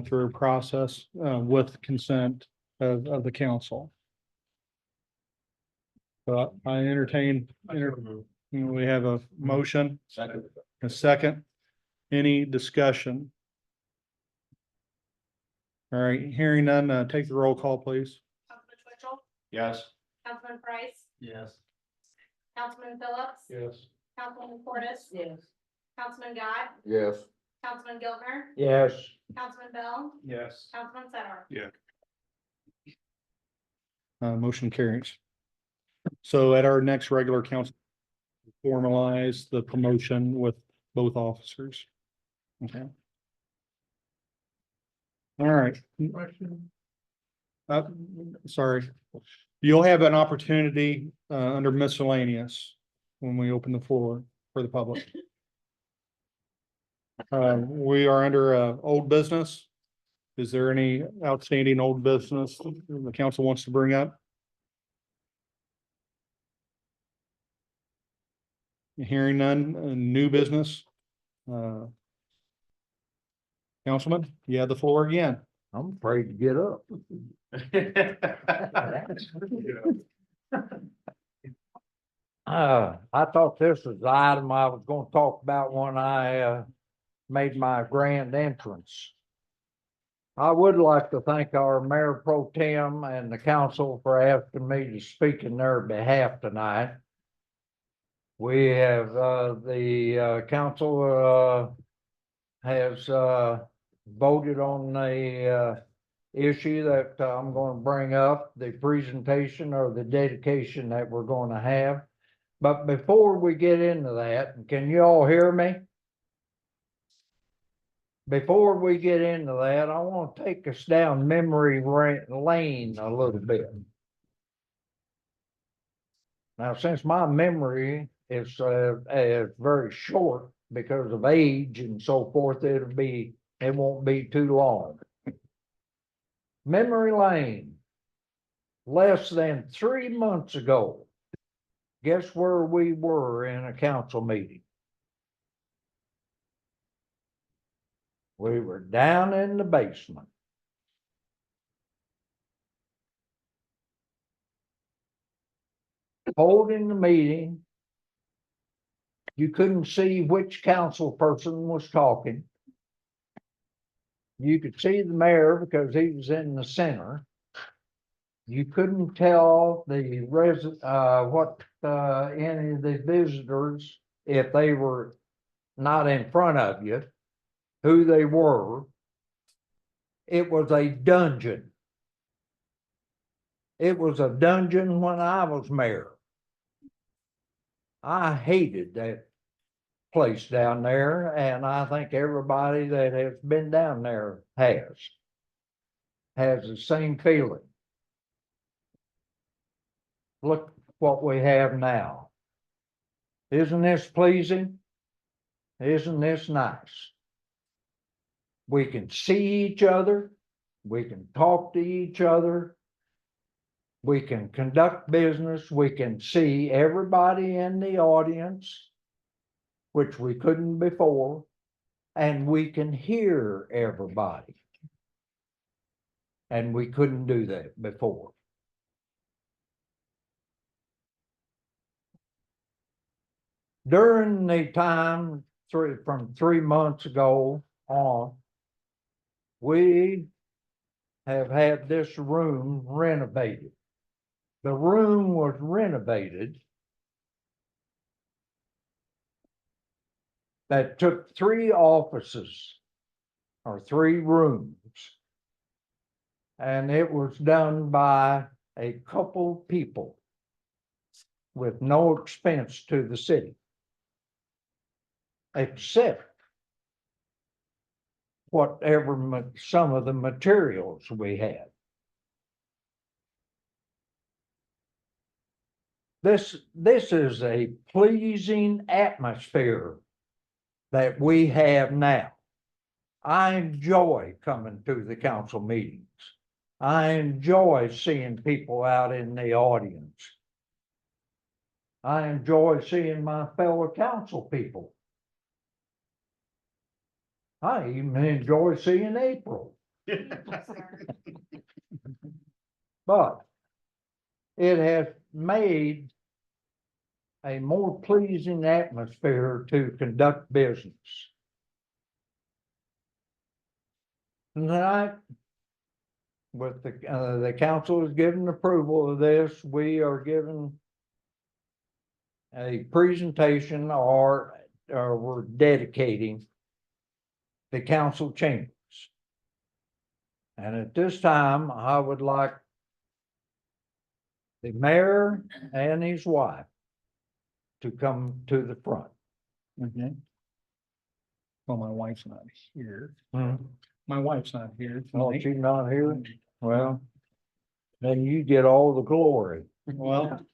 through a process with consent of the council. So I entertain, we have a motion, Second. a second. Any discussion? All right, hearing none, take the roll call, please. Councilman Twitchell, Yes. Councilman Price, Yes. Councilman Phillips, Yes. Councilman Portis. Yes. Councilman Dodd, Yes. Councilman Giltner, Yes. Councilman Bell, Yes. Councilman Cedar. Motion carries. So at our next regular council, formalize the promotion with both officers. Okay. All right. Uh, sorry. You'll have an opportunity, under miscellaneous when we open the floor for the public. We are under, old business. Is there any outstanding old business the council wants to bring up? Hearing none, new business. Councilman, you have the floor again. I'm afraid to get up. I thought this was the item I was gonna talk about when I, made my grand entrance. I would like to thank our Mayor Pro Tem and the council for asking me to speak in their behalf tonight. We have, the council, has, voted on the, issue that I'm gonna bring up, the presentation or the dedication that we're gonna have. But before we get into that, can you all hear me? Before we get into that, I want to take us down memory lane a little bit. Now, since my memory is very short because of age and so forth, it won't be too long. Memory lane. Less than 3 months ago, guess where we were in a council meeting? We were down in the basement. Holding the meeting. You couldn't see which council person was talking. You could see the mayor because he was in the center. You couldn't tell the any of the visitors, if they were not in front of you, who they were. It was a dungeon. It was a dungeon when I was mayor. I hated that place down there, and I think everybody that has been down there has the same feeling. Look what we have now. Isn't this pleasing? Isn't this nice? We can see each other. We can talk to each other. We can conduct business. We can see everybody in the audience, which we couldn't before, and we can hear everybody. And we couldn't do that before. During the time from 3 months ago on, we have had this room renovated. The room was renovated. That took 3 offices or 3 rooms. And it was done by a couple people with no expense to the city, except whatever some of the materials we had. This is a pleasing atmosphere that we have now. I enjoy coming to the council meetings. I enjoy seeing people out in the audience. I enjoy seeing my fellow council people. I even enjoy seeing April. But it has made a more pleasing atmosphere to conduct business. Tonight, with the council has given approval of this, we are given a presentation or we're dedicating the council chambers. And at this time, I would like the mayor and his wife to come to the front. Okay. Well, my wife's not here. Hmm. My wife's not here. Oh, tonight. she's not here? Well, then you get all the glory. Well.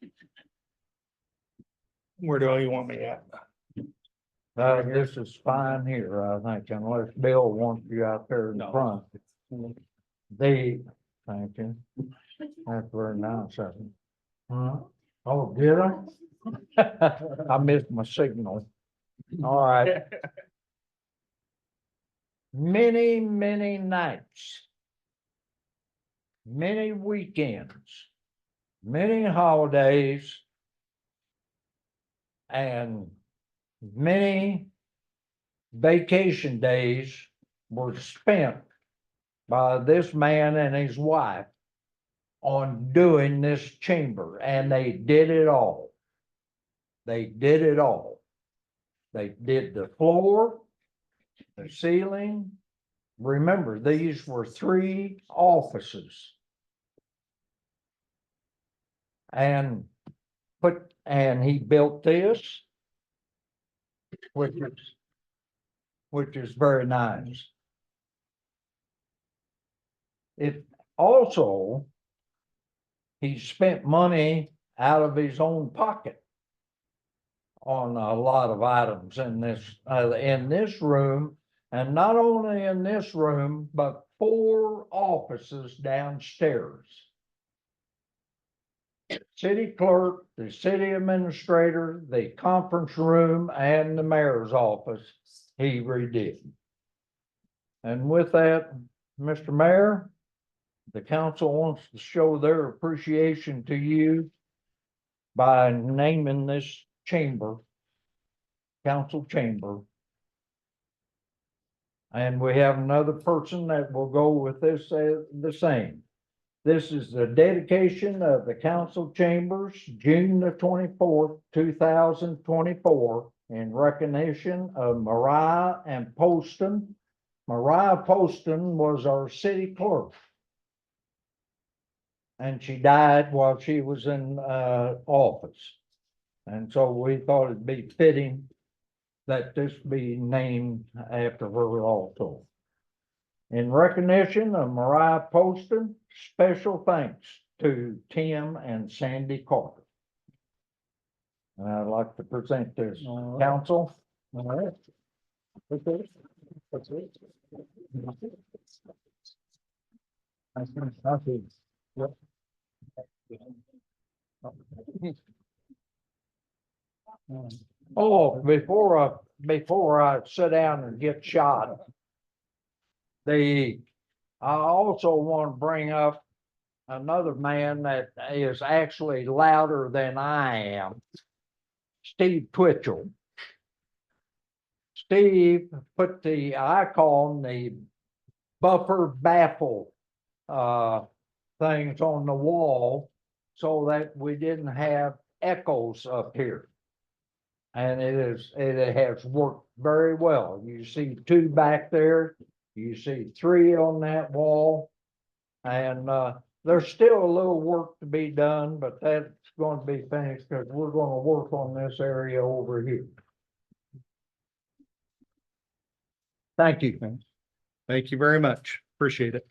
Where do you want me at? This is fine here, I think, unless Bill wants you out there in the No. front. Thank you. That's very nice of you. Huh? Oh, did I? I missed my signal. All right. Many, many nights. Many weekends. Many holidays. And many vacation days were spent by this man and his wife on doing this chamber, and they did it all. They did it all. They did the floor, the ceiling. Remember, these were 3 offices. And he built this, which is very nice. It also, he spent money out of his own pocket on a lot of items in this room, and not only in this room, but 4 offices downstairs. City clerk, the city administrator, the conference room, and the mayor's office, he redid. And with that, Mr. Mayor, the council wants to show their appreciation to you by naming this chamber, council chamber. And we have another person that will go with this, the same. This is the dedication of the council chambers, June the 24th, 2024, in recognition of Mariah and Poston. Mariah Poston was our city clerk. And she died while she was in office. And so we thought it'd be fitting that this be named after her also. In recognition of Mariah Poston, special thanks to Tim and Sandy Carter. And I'd like to present this council. All right. Okay. That's it. Yep. Oh, before I sit down and get shot. I also want to bring up another man that is actually louder than I am. Steve Twitchell. Steve put I call them the buffer baffle things on the wall so that we didn't have echoes up here. And it has worked very well. You see 2 back there. You see 3 on that wall, and there's still a little work to be done, but that's going to be finished because we're going to work on this area over here. Thank you. Thank you very much. Appreciate it.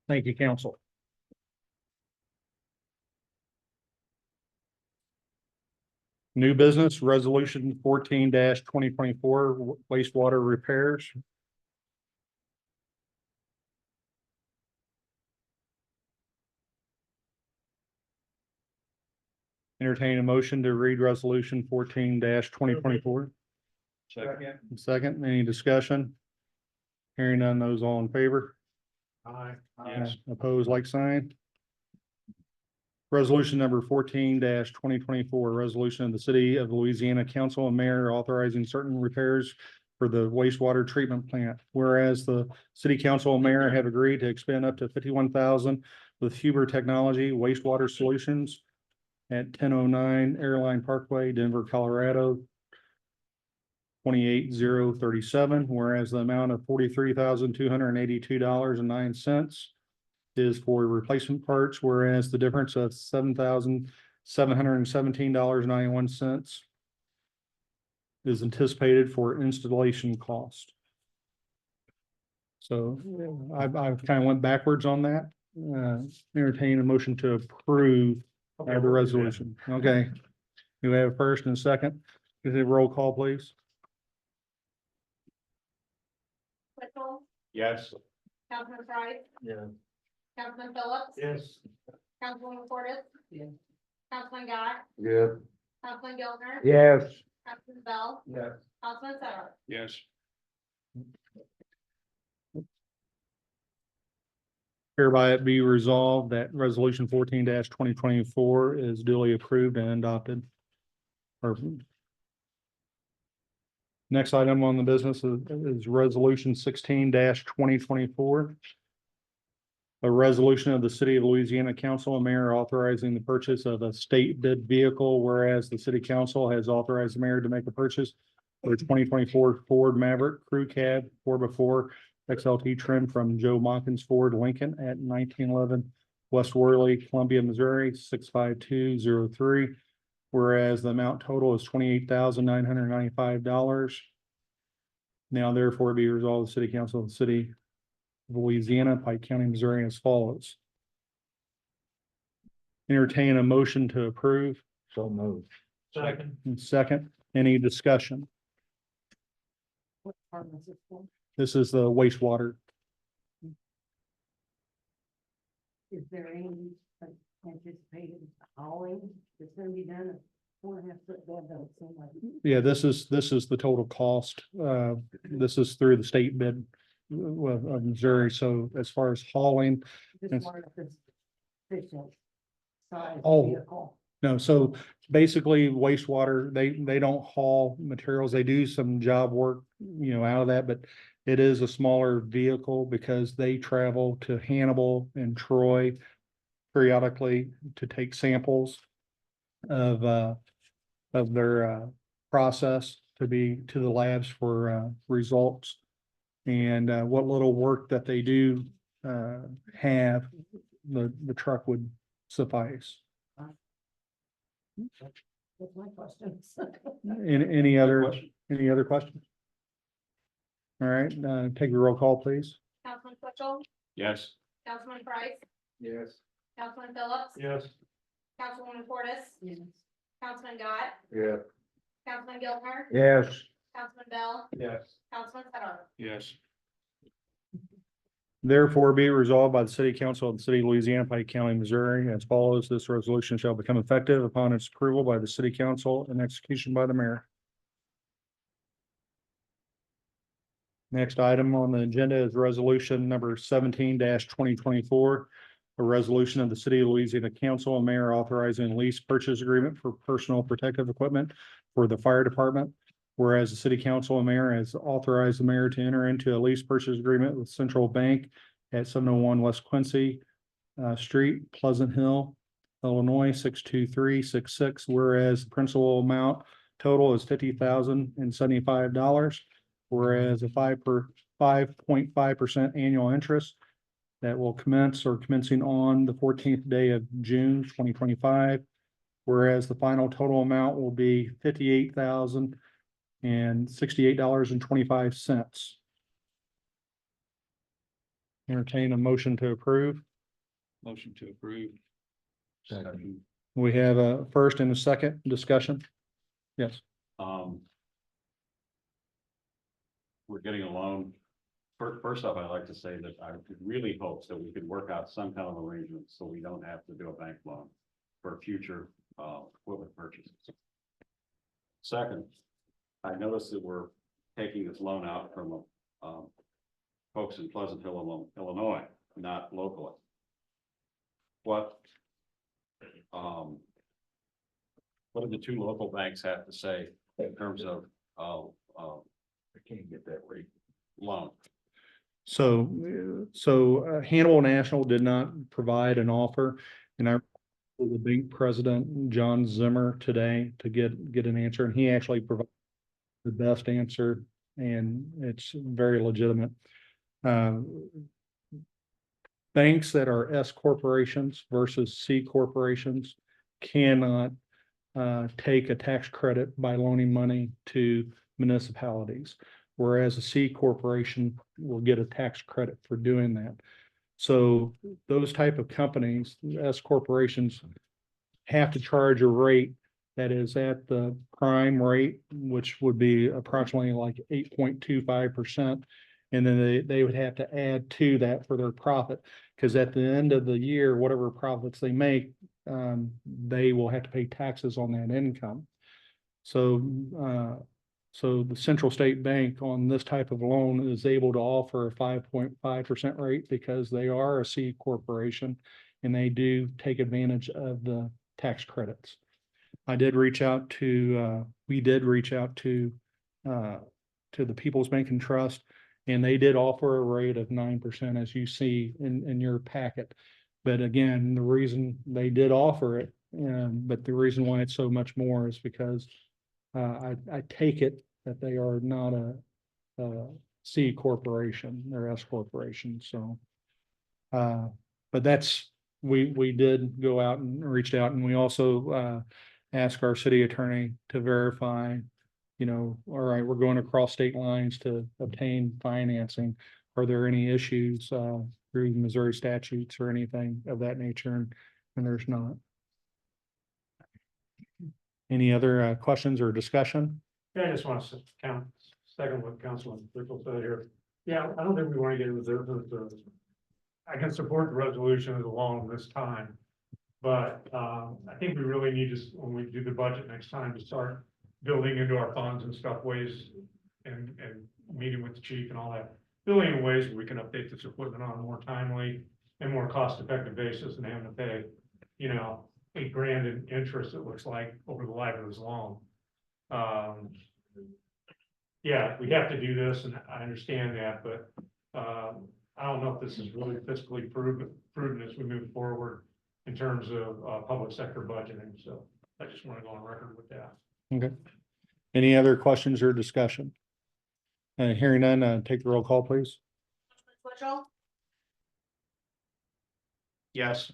Thank you, council. New business resolution 14-2024 wastewater repairs. Entertain a motion to read resolution 14-2024. Second, any discussion? Hearing none, those all in favor? Aye. Opposed, like sign. Resolution number 14-2024, resolution of the City of Louisiana Council and Mayor authorizing certain repairs for the wastewater treatment plant. Whereas the City Council and Mayor have agreed to expend up to $51,000 with Huber Technology Wastewater Solutions at 1009 Airline Parkway, Denver, Colorado. 28,037, whereas the amount of $43,282.09 is for replacement parts, whereas the difference of $7,717.91 is anticipated for installation cost. So I've kind of went backwards on that. Entertain a motion to approve the resolution. Okay. Do we have a first and a second? Is it roll call, please? Whittle, Yes. Councilman Price, Yeah. Councilman Phillips, Yes. Councilwoman Portis. Yeah. Councilman Guy, Yeah. Councilman Gilmer, Yes. Councilman Bell, Yeah. Councilman Sutter. Yes. Hereby it be resolved that resolution 14-2024 is duly approved and adopted. Perfect. Next item on the business is resolution 16-2024. A resolution of the City of Louisiana Council and Mayor authorizing the purchase of a state bid vehicle, whereas the City Council has authorized the mayor to make a purchase for a 2024 Ford Maverick Crew Cab 4x4 XLT trim from Joe Monkins Ford Lincoln at 1911 West Worley, Columbia, Missouri 65203. Whereas the amount total is $28,995. Now therefore be resolved, the City Council of the City of Louisiana, Pike County, Missouri as follows. Entertain a motion to approve. So moved. Second. And second, any discussion? What department is this for? This is the wastewater. Is there any anticipated hauling that's gonna be done? 4.5 foot bed doesn't seem like. Yeah, this is the total cost. This is through the state bid of Missouri. So as far as hauling, Just Yes. wondering if it's efficient size Oh. vehicle. no, so basically wastewater, they don't haul materials. They do some job work, out of that, but it is a smaller vehicle because they travel to Hannibal and Troy periodically to take samples of their process to be to the labs for results. And what little work that they do have, the truck would suffice. That's my questions. Any other questions? All right, take a roll call, please. Councilman Whittle, Yes. Councilman Price, Yes. Councilman Phillips, Yes. Councilwoman Portis, Yes. Councilman Guy, Yeah. Councilman Gilmer, Yes. Councilman Bell, Yes. Councilman Sutter. Yes. Therefore, be it resolved by the City Council of the City of Louisiana, Pike County, Missouri, as follows. This resolution shall become effective upon its approval by the City Council and execution by the mayor. Next item on the agenda is resolution number 17-2024. A resolution of the City of Louisiana Council and Mayor authorizing a lease purchase agreement for personal protective equipment for the fire department. Whereas the City Council and Mayor has authorized the mayor to enter into a lease purchase agreement with Central Bank at 701 West Quincy Street, Pleasant Hill, Illinois 62366. Whereas the principal amount total is $50,075. Whereas a 5.5% annual interest that will commence or commencing on the 14th day of June 2025. Whereas the final total amount will be $58,068.25. Entertain a motion to approve. Motion to approve. Second. We have a first and a second discussion. Yes. We're getting a loan. First off, I'd like to say that I really hope that we could work out some kind of arrangement so we don't have to do a bank loan for future equipment purchases. Second, I noticed that we're taking this loan out from folks in Pleasant Hill, Illinois, not locally. What do the two local banks have to say in terms of I can't get that rate. loan? So Hannibal National did not provide an offer, and the bank president, John Zimmer, today to get an answer, and he actually provided the best answer, and it's very legitimate. Uh, Banks that are S corporations versus C corporations cannot take a tax credit by loaning money to municipalities, whereas a C corporation will get a tax credit for doing that. So those type of companies, S corporations, have to charge a rate that is at the prime rate, which would be approximately like 8.25%. And then they would have to add to that for their profit, because at the end of the year, whatever profits they make, they will have to pay taxes on that income. So the Central State Bank on this type of loan is able to offer a 5.5% rate because they are a C corporation and they do take advantage of the tax credits. We did reach out to the People's Bank and Trust, and they did offer a rate of 9%, as you see in your packet. But again, the reason they did offer it, but the reason why it's so much more is because I take it that they are not a C corporation, they're S corporation, so. But we did go out and reached out, and we also asked our city attorney to verify, all right, we're going across state lines to obtain financing. Are there any issues through Missouri statutes or anything of that nature? And there's not. Any other questions or discussion? Yeah, I just want to second what Councilman Rickles said here. Yeah, I don't think we want to get into the. I can support the resolution as long this time. But I think we really need to, when we do the budget next time, to start building into our funds and stuff ways and meeting with the chief and all that. Building in ways where we can update this equipment on a more timely and more cost-effective basis than having to pay, $8,000 in interest, it looks like, over the life of this loan. Yeah, we have to do this, and I understand that, but I don't know if this is really fiscally prudent as we move forward in terms of public sector budgeting. So I just want to go on record with that. Okay. Any other questions or discussion? Hearing none, take the roll call, please. Councilman Twitchell, Yes.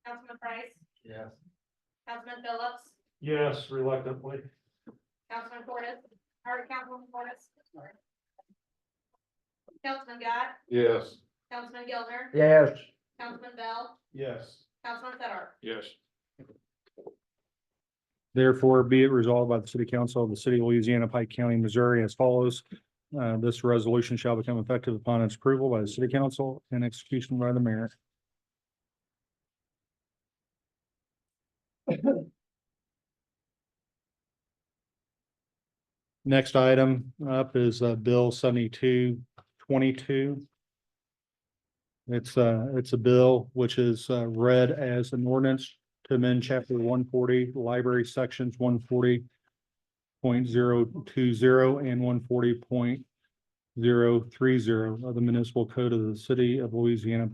Councilman Price, Yes. Councilman Phillips, Yes, reluctantly. Councilman Portis, or Councilman Portis. Councilman Gott, Yes. Councilman Gilner, Yes. Councilman Bell, Yes. Councilman Fedor. Yes. Therefore, be it resolved by the City Council of the City of Louisiana, Pike County, Missouri as follows. This resolution shall become effective upon its approval by the City Council and execution by the mayor. Next item up is Bill 7222. It's a bill which is read as an ordinance to amend chapter 140, library sections 140.020 and 140.030 of the municipal code of the city of Louisiana,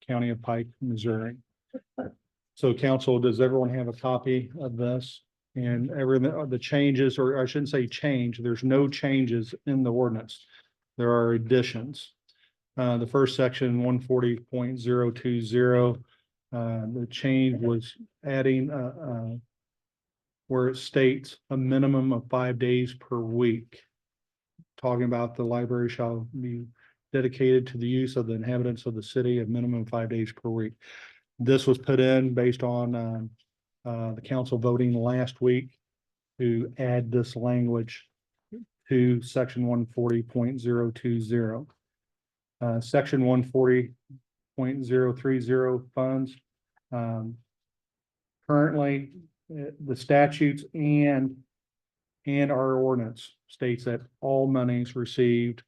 county of Pike, Missouri. So council, does everyone have a copy of this? And everything, the changes, or I shouldn't say change, there's no changes in the ordinance. There are additions. The first section, 140.020, the change was adding where it states a minimum of 5 days per week. Talking about the library shall be dedicated to the use of the inhabitants of the city a minimum of 5 days per week. This was put in based on the council voting last week to add this language to section 140.020. Section 140.030 funds. Currently, the statutes and our ordinance states that all monies received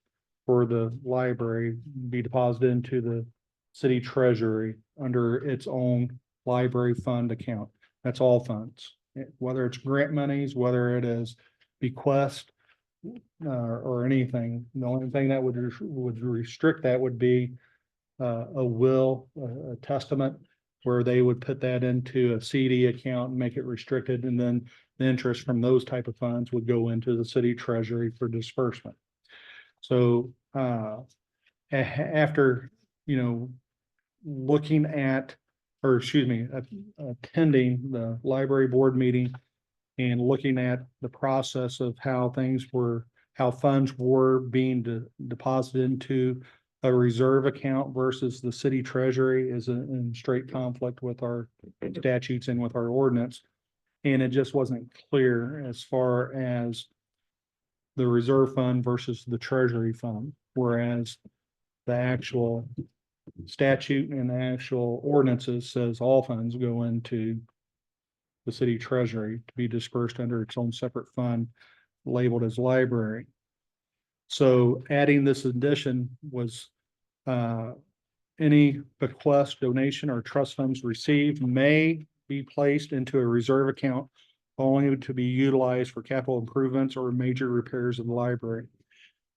for the library be deposited into the city treasury under its own library fund account. That's all funds, whether it's grant monies, whether it is bequest or anything. The only thing that would restrict that would be a will, a testament, where they would put that into a CD account and make it restricted, and then the interest from those type of funds would go into the city treasury for disbursement. So, after, you know, looking at, or excuse me, attending the library board meeting and looking at the process of how funds were being deposited into a reserve account versus the city treasury is in straight conflict with our statutes and with our ordinance. And it just wasn't clear as far as the reserve fund versus the treasury fund, whereas the actual statute and the actual ordinances says all funds go into the city treasury to be dispersed under its own separate fund labeled as library. So adding this addition was any bequest, donation, or trust funds received may be placed into a reserve account only to be utilized for capital improvements or major repairs of the library.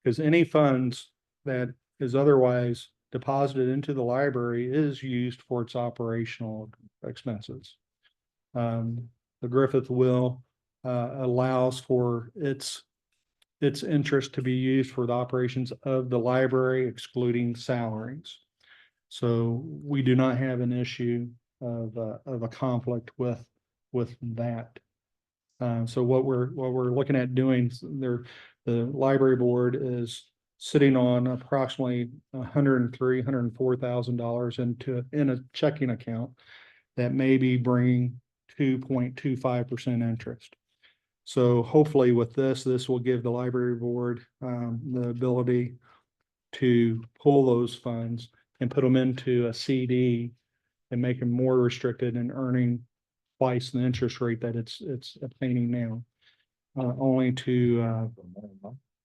Because any funds that is otherwise deposited into the library is used for its operational expenses. The Griffith will allows for its interest to be used for the operations of the library, excluding salaries. So we do not have an issue of a conflict with that. So what we're looking at doing there, the library board is sitting on approximately $104,000 in a checking account that may be bringing 2.25% interest. So hopefully with this will give the library board the ability to pull those funds and put them into a CD and make them more restricted and earning twice the interest rate that it's obtaining now. Only to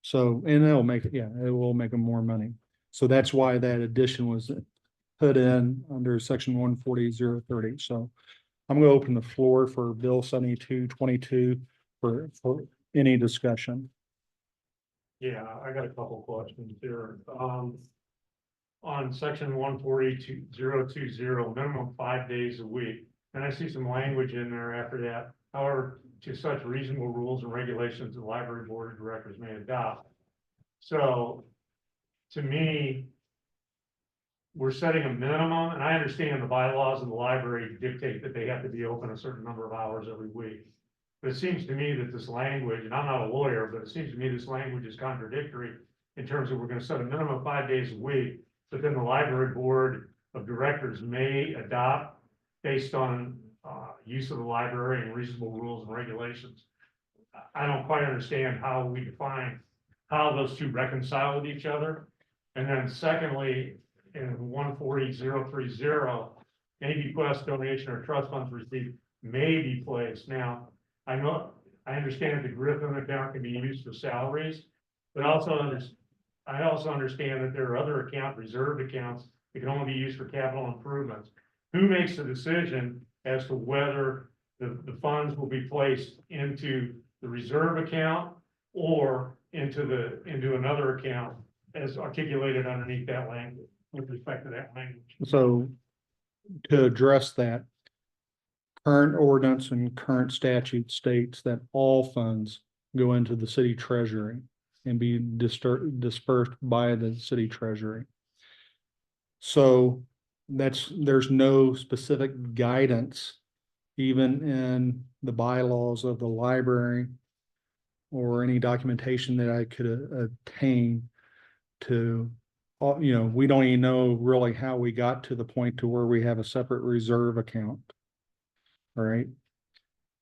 so, and it'll make it, yeah, it will make them more money. So that's why that addition was put in under section 140.030. So I'm going to open the floor for Bill 7222 for any discussion. Yeah, I got a couple questions here. On section 140.020, minimum 5 days a week. And I see some language in there after that. However, to such reasonable rules and regulations, the library board of directors may adopt. So to me, we're setting a minimum, and I understand the bylaws of the library dictate that they have to be open a certain number of hours every week. But it seems to me that this language, and I'm not a lawyer, but it seems to me this language is contradictory in terms of we're going to set a minimum of 5 days a week, but then the library board of directors may adopt based on use of the library and reasonable rules and regulations. I don't quite understand how we define how those two reconcile with each other. And then secondly, in 140.030, any bequest, donation, or trust funds received may be placed. Now, I understand the Griffin account can be used for salaries, but I also understand that there are other reserved accounts that can only be used for capital improvements. Who makes the decision as to whether the funds will be placed into the reserve account or into another account as articulated underneath that language with respect to that language? So to address that, current ordinance and current statute states that all funds go into the city treasury and be dispersed by the city treasury. So there's no specific guidance even in the bylaws of the library or any documentation that I could obtain to, you know, we don't even know really how we got to the point to where we have a separate reserve account. All right.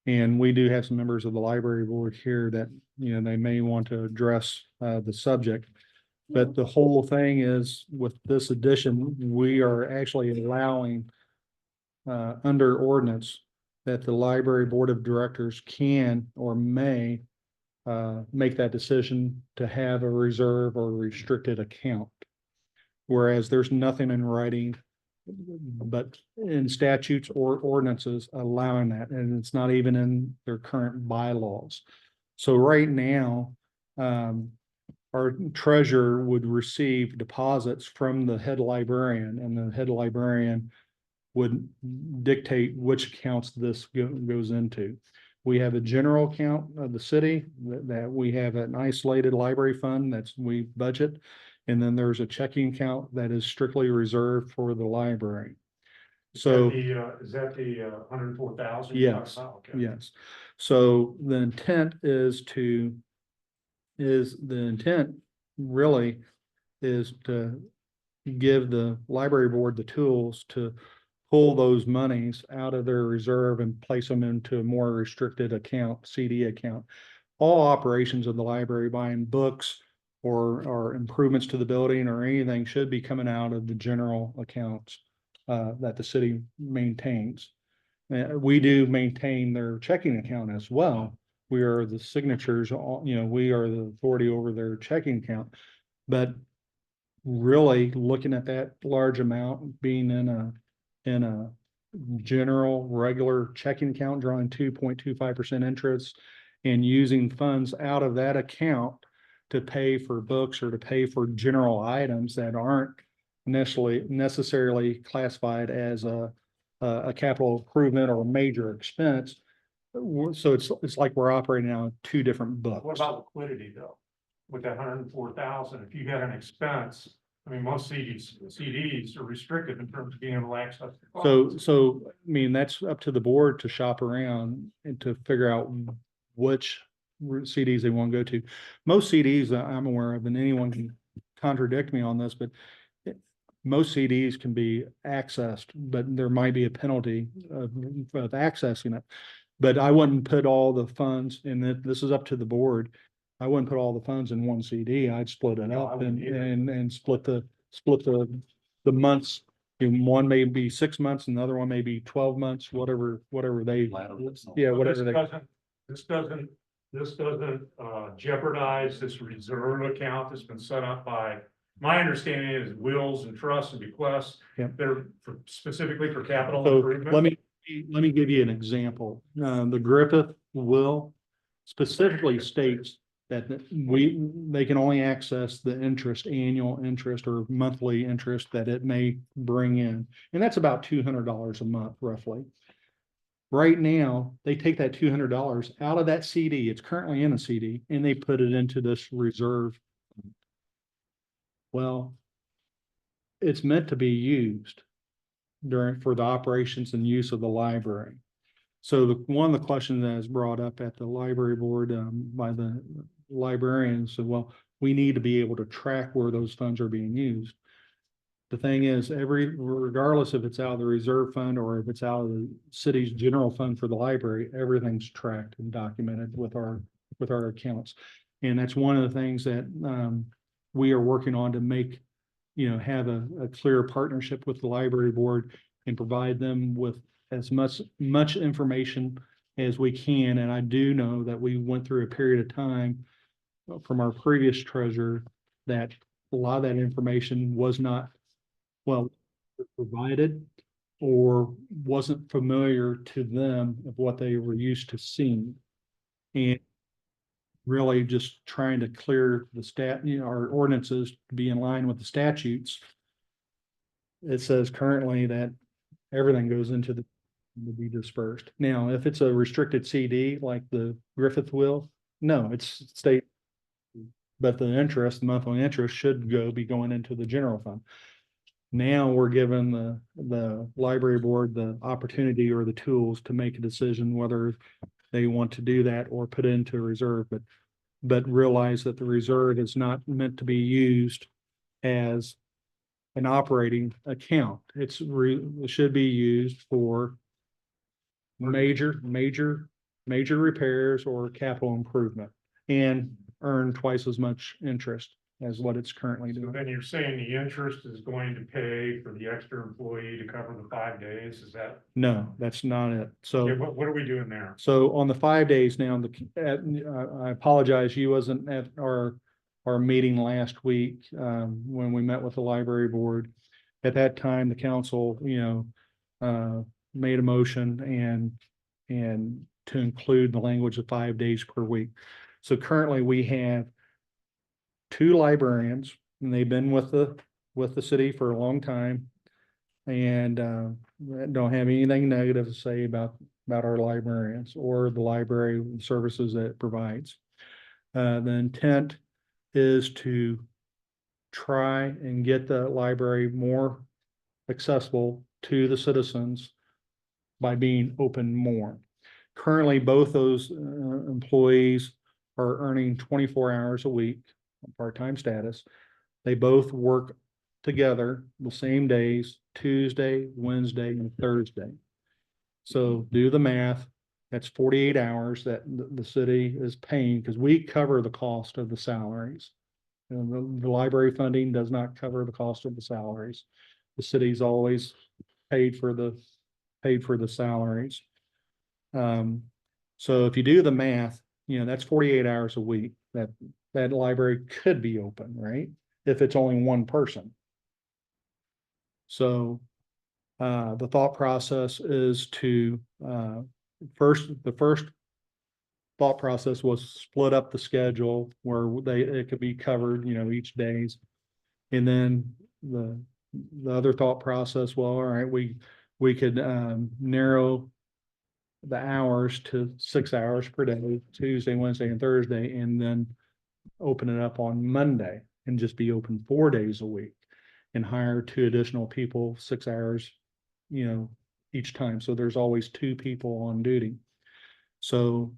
And we do have some members of the library board here that, you know, they may want to address the subject. But the whole thing is with this addition, we are actually allowing under ordinance that the library board of directors can or may make that decision to have a reserve or restricted account. Whereas there's nothing in writing, but in statutes or ordinances allowing that, and it's not even in their current bylaws. So right now, our treasurer would receive deposits from the head librarian, and the head librarian would dictate which accounts this goes into. We have a general account of the city that we have an isolated library fund that's we budget. And then there's a checking account that is strictly reserved for the library. So. Is that the 104,000? Yes, yes. So the intent really is to give the library board the tools to pull those monies out of their reserve and place them into a more restricted account, CD account. All operations of the library, buying books or improvements to the building or anything, should be coming out of the general accounts that the city maintains. We do maintain their checking account as well. We are the signatures, we are the authority over their checking account. But really looking at that large amount being in a general regular checking account, drawing 2.25% interest and using funds out of that account to pay for books or to pay for general items that aren't necessarily classified as a capital improvement or a major expense. So it's like we're operating on two different books. What about liquidity though? With that 104,000, if you had an expense, I mean, most CDs are restricted in terms of being able to access. the funds. So, I mean, that's up to the board to shop around and to figure out which CDs they want to go to. Most CDs that I'm aware of, and anyone can contradict me on this, but most CDs can be accessed, but there might be a penalty of accessing it. But I wouldn't put all the funds, and this is up to the board. I wouldn't put all the funds in one CD. I'd split it No, I up wouldn't either. and split the months. One may be 6 months, and the other one may be 12 months, whatever they, yeah, But whatever they. This doesn't jeopardize this reserve account that's been set up by, my understanding is wills and trusts and bequests. Yep. That are specifically for capital So improvement. let me give you an example. The Griffith will specifically states that they can only access the interest, annual interest or monthly interest that it may bring in. And that's about $200 a month roughly. Right now, they take that $200 out of that CD. It's currently in a CD and they put it into this reserve. Well, it's meant to be used for the operations and use of the library. So one of the questions that is brought up at the library board by the librarians said, well, we need to be able to track where those funds are being used. The thing is, regardless if it's out of the reserve fund or if it's out of the city's general fund for the library, everything's tracked and documented with our accounts. And that's one of the things that we are working on to make, have a clear partnership with the library board and provide them with as much information as we can. And I do know that we went through a period of time from our previous treasurer that a lot of that information was not provided or wasn't familiar to them of what they were used to seeing. And really just trying to clear the our ordinances to be in line with the statutes. It says currently that everything goes into to be dispersed. Now, if it's a restricted CD like the Griffith will, no, it's state. But the interest, monthly interest should be going into the general fund. Now we're given the library board the opportunity or the tools to make a decision whether they want to do that or put it into a reserve, but realize that the reserve is not meant to be used as an operating account. It should be used for major repairs or capital improvement and earn twice as much interest as what it's currently So doing. then you're saying the interest is going to pay for the extra employee to cover the 5 days, is that? No, that's not it. So. Okay, what are we doing there? So on the 5 days now, I apologize, you wasn't at our meeting last week, when we met with the library board. At that time, the council, made a motion and to include the language of 5 days per week. So currently we have 2 librarians and they've been with the city for a long time. and don't have anything negative to say about our librarians or the library services that it provides. The intent is to try and get the library more accessible to the citizens by being open more. Currently, both those employees are earning 24 hours a week, part-time status. They both work together the same days, Tuesday, Wednesday, and Thursday. So do the math. That's 48 hours that the city is paying because we cover the cost of the salaries. The library funding does not cover the cost of the salaries. The city's always paid for the salaries. So if you do the math, that's 48 hours a week that library could be open, right? If it's only one person. So the thought process is to the first thought process was split up the schedule where it could be covered, each days. And then the other thought process, well, all right, we could narrow the hours to 6 hours per day, Tuesday, Wednesday, and Thursday, and then open it up on Monday and just be open 4 days a week and hire 2 additional people, 6 hours, each time. So there's always 2 people on duty. So,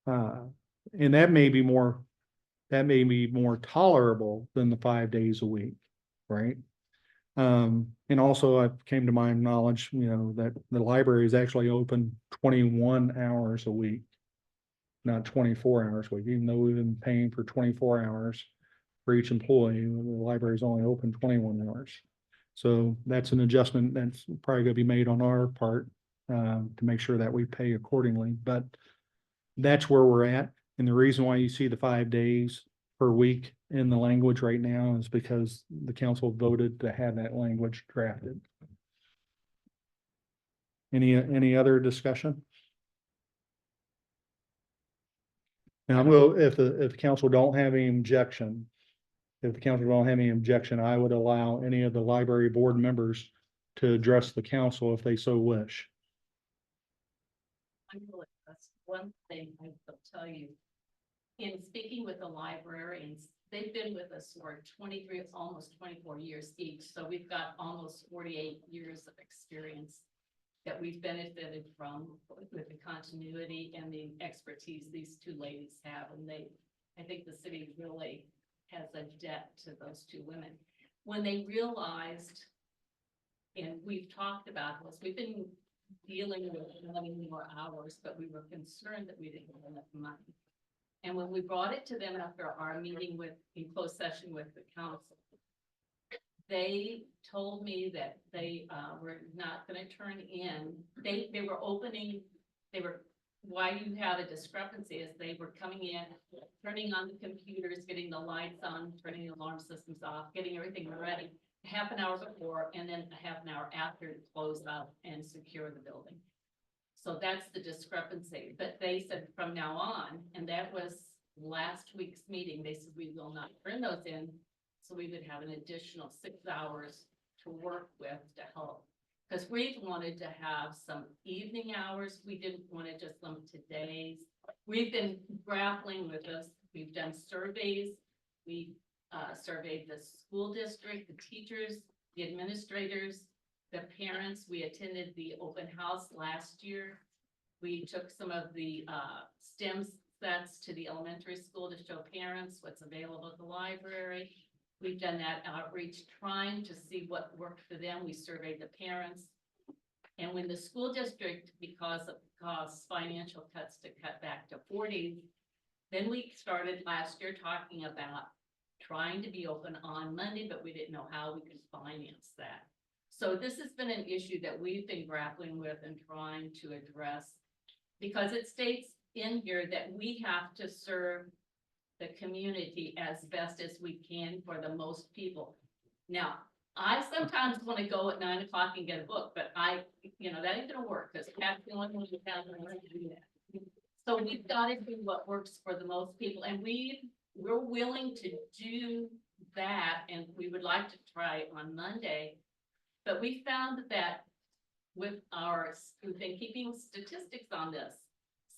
and that may be more tolerable than the 5 days a week, right? And also I came to my knowledge, that the library is actually open 21 hours a week, not 24 hours a week, even though we've been paying for 24 hours for each employee. The library is only open 21 hours. So that's an adjustment that's probably going to be made on our part to make sure that we pay accordingly. But that's where we're at. And the reason why you see the 5 days per week in the language right now is because the council voted to have that language drafted. Any other discussion? Now if the council don't have any objection, I would allow any of the library board members to address the council if they so wish. That's one thing I will tell you. In speaking with the librarians, they've been with us for 23, almost 24 years each. So we've got almost 48 years of experience that we've benefited from with the continuity and the expertise these 2 ladies have. And I think the city really has a debt to those 2 women. When they realized, and we've talked about this, we've been dealing with having more hours, but we were concerned that we didn't have enough money. And when we brought it to them after our meeting in closed session with the council, they told me that they were not going to turn in. They were why you have a discrepancy is they were coming in, turning on the computers, getting the lights on, turning the alarm systems off, getting everything ready half an hour before, and then a half an hour after to close out and secure the building. So that's the discrepancy. But they said from now on, and that was last week's meeting, they said we will not turn those in. So we would have an additional 6 hours to work with to help. Because we wanted to have some evening hours. We didn't want to just limit to days. We've been grappling with this. We've done surveys. We surveyed the school district, the teachers, the administrators, the parents. We attended the open house last year. We took some of the STEM sets to the elementary school to show parents what's available at the library. We've done that outreach trying to see what worked for them. We surveyed the parents. And when the school district, because of financial cuts to cut back to 40, then we started last year talking about trying to be open on Monday, but we didn't know how we could finance that. So this has been an issue that we've been grappling with and trying to address, because it states in here that we have to serve the community as best as we can for the most people. Now, I sometimes want to go at 9 o'clock and get a book, but that ain't gonna work because Pat's the only one who has to do that. So we've got to do what works for the most people, and we're willing to do that, and we would like to try on Monday. But we found that we've been keeping statistics on this.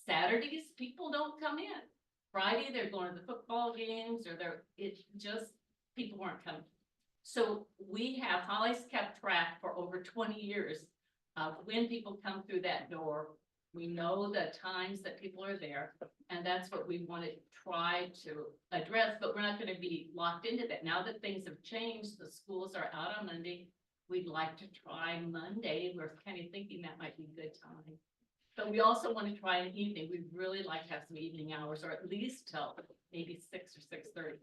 Saturdays, people don't come in. Friday, they're going to the football games or people weren't coming. So Holly's kept track for over 20 years of when people come through that door. We know the times that people are there, and that's what we want to try to address, but we're not going to be locked into that. Now that things have changed, the schools are out on Monday. We'd like to try Monday. We're kind of thinking that might be a good time. But we also want to try an evening. We'd really like to have some evening hours, or at least till maybe 6 or 6:30.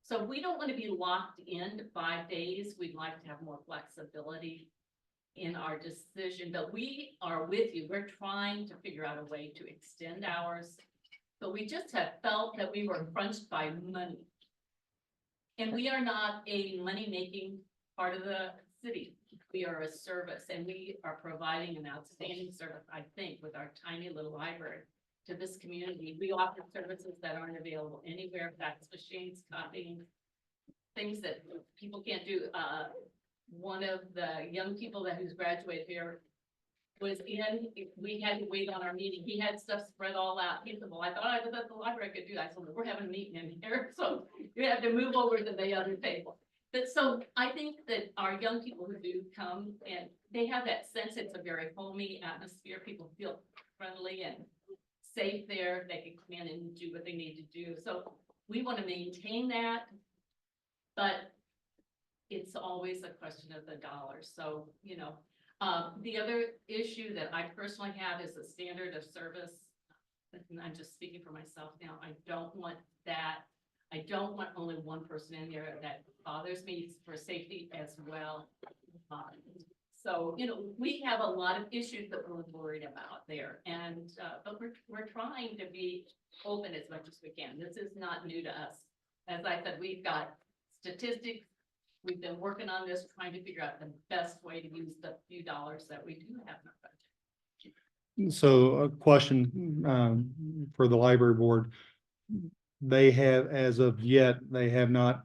So we don't want to be locked in to 5 days. We'd like to have more flexibility in our decision, but we are with you. We're trying to figure out a way to extend hours. But we just have felt that we were crunched by money. And we are not a money-making part of the city. We are a service, and we are providing an outstanding service, I think, with our tiny little library to this community. We offer services that aren't available anywhere, fax machines, copying, things that people can't do. One of the young people who's graduated here was we had to wait on our meeting. He had stuff spread all out. He said, well, I thought I was at the library, I could do that. So we're having a meeting in here, so you have to move over to the other table. But so I think that our young people who do come, and they have that sense, it's a very homey atmosphere. People feel friendly and safe there. They can come in and do what they need to do. So we want to maintain that, but it's always a question of the dollars. So, the other issue that I personally have is the standard of service. And I'm just speaking for myself now. I don't want that. I don't want only one person in there. That bothers me for safety as well. So, we have a lot of issues that we're worried about there, and, but we're trying to be open as much as we can. This is not new to us. As I said, we've got statistics. We've been working on this, trying to figure out the best way to use the few dollars that we do have in our budget. So a question for the library board. They have, as of yet, they have not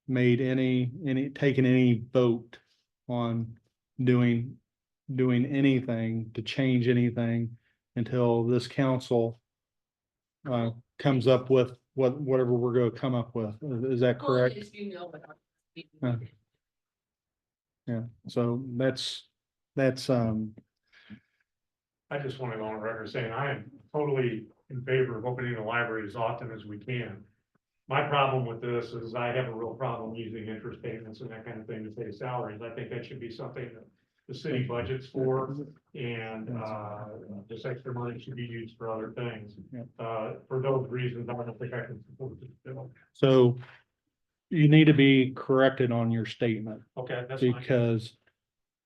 made taken any vote on doing anything to change anything until this council comes up with whatever we're going to come up with. Is that correct? Well, as you know, but Yeah, so that's I just want to go on record saying I am totally in favor of opening the library as often as we can. My problem with this is I have a real problem using interest payments and that kind of thing to pay salaries. I think that should be something that the city budgets for, and this extra money should be used for other things. For those reasons, I don't think I can support this bill. so you need to be corrected on your statement. Okay, that's fine. Because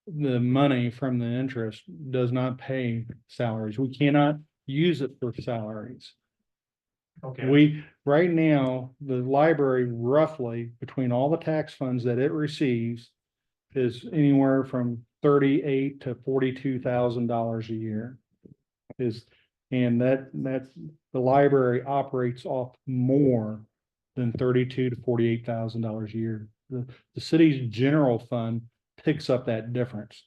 the money from the interest does not pay salaries. We cannot use it for salaries. Okay, Right now, the library roughly between all the tax funds that it receives is anywhere from $38,000 to $42,000 a year. And that the library operates off more than $32,000 to $48,000 a year. The city's general fund picks up that difference.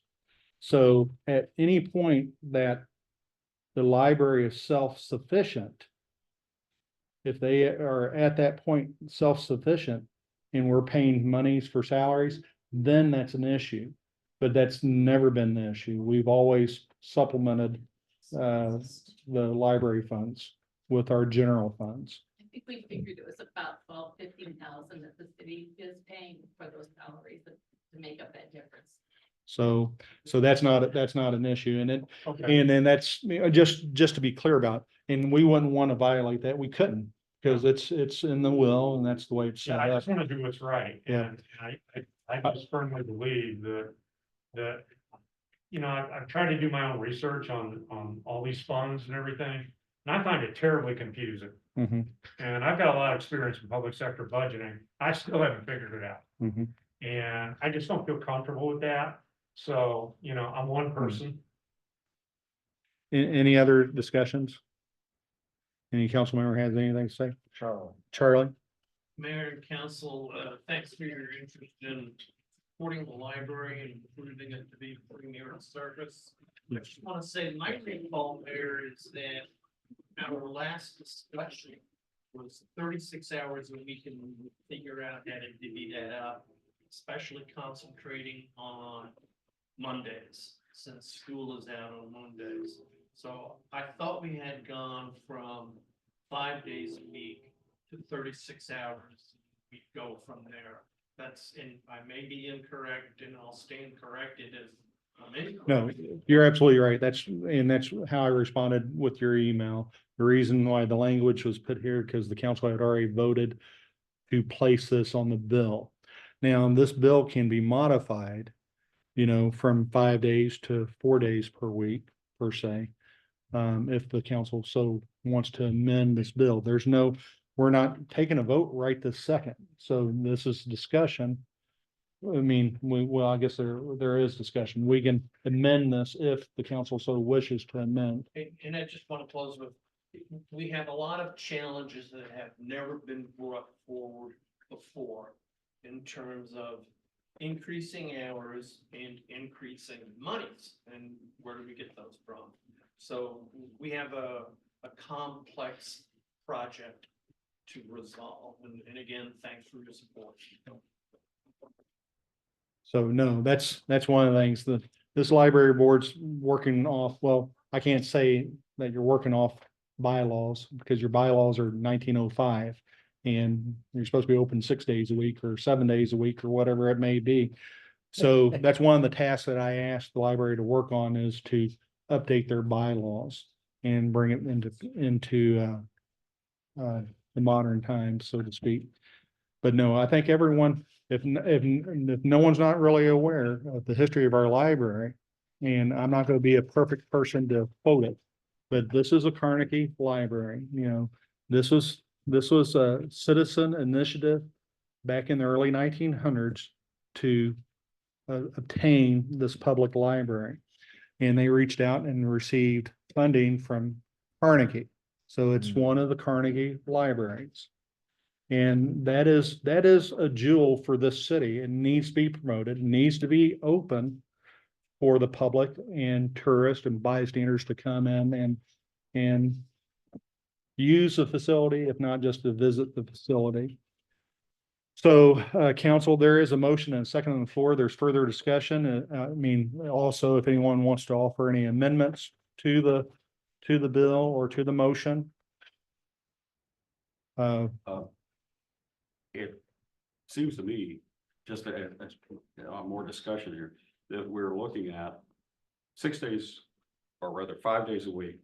So at any point that the library is self-sufficient, if they are at that point self-sufficient and we're paying monies for salaries, then that's an issue. But that's never been the issue. We've always supplemented the library funds with our general funds. I think we figured it was about 15,000 that the city is paying for those salaries to make up that difference. So that's not an issue. okay. And then that's just to be clear about, and we wouldn't want to violate that. We couldn't, because it's in the will and that's the way it's Yeah, set I up. just want to do what's right. Yeah. And I just firmly believe that, I've tried to do my own research on all these funds and everything. And I find it terribly confusing. Mhm, And I've got a lot of experience in public sector budgeting. I still haven't figured it out. mhm. And I just don't feel comfortable with that. So, I'm one person. Any other discussions? Any council member has anything to say? Charlie? Mayor and council, thanks for your interest in supporting the library and improving it to be premier service. I just want to say, my recall there is that our last discussion was 36 hours a week, and we would figure out how to divvy that up, especially concentrating on Mondays, since school is out on Mondays. So I thought we had gone from 5 days a week to 36 hours. We go from there. That's, and I may be incorrect, and I'll stand corrected if I'm incorrect. No, you're absolutely right. That's how I responded with your email. The reason why the language was put here, because the council had already voted to place this on the bill. Now, this bill can be modified, from 5 days to 4 days per week, per se. If the council so wants to amend this bill, we're not taking a vote right this second. So this is discussion. I mean, I guess there is discussion. We can amend this if the council so wishes to amend. And I just want to close with, we have a lot of challenges that have never been brought forward before in terms of increasing hours and increasing monies. And where do we get those from? So we have a complex project to resolve. And again, thanks for your support. So no, that's one of the things that this library board's working off. Well, I can't say that you're working off bylaws, because your bylaws are 1905. And you're supposed to be open 6 days a week or 7 days a week or whatever it may be. So that's one of the tasks that I asked the library to work on, is to update their bylaws and bring it into the modern times, so to speak. But no, I think everyone, if no one's not really aware of the history of our library, and I'm not going to be a perfect person to quote it, but this is a Carnegie library. This was a citizen initiative back in the early 1900s to obtain this public library. And they reached out and received funding from Carnegie. So it's one of the Carnegie libraries. And that is a jewel for this city. It needs to be promoted, needs to be open for the public and tourists and bystanders to come in and use the facility, if not just to visit the facility. So, council, there is a motion and a second on the floor. There's further discussion. I mean, also, if anyone wants to offer any amendments to the bill or to the motion. It seems to me, just as more discussion here, that we're looking at 6 days, or rather 5 days a week.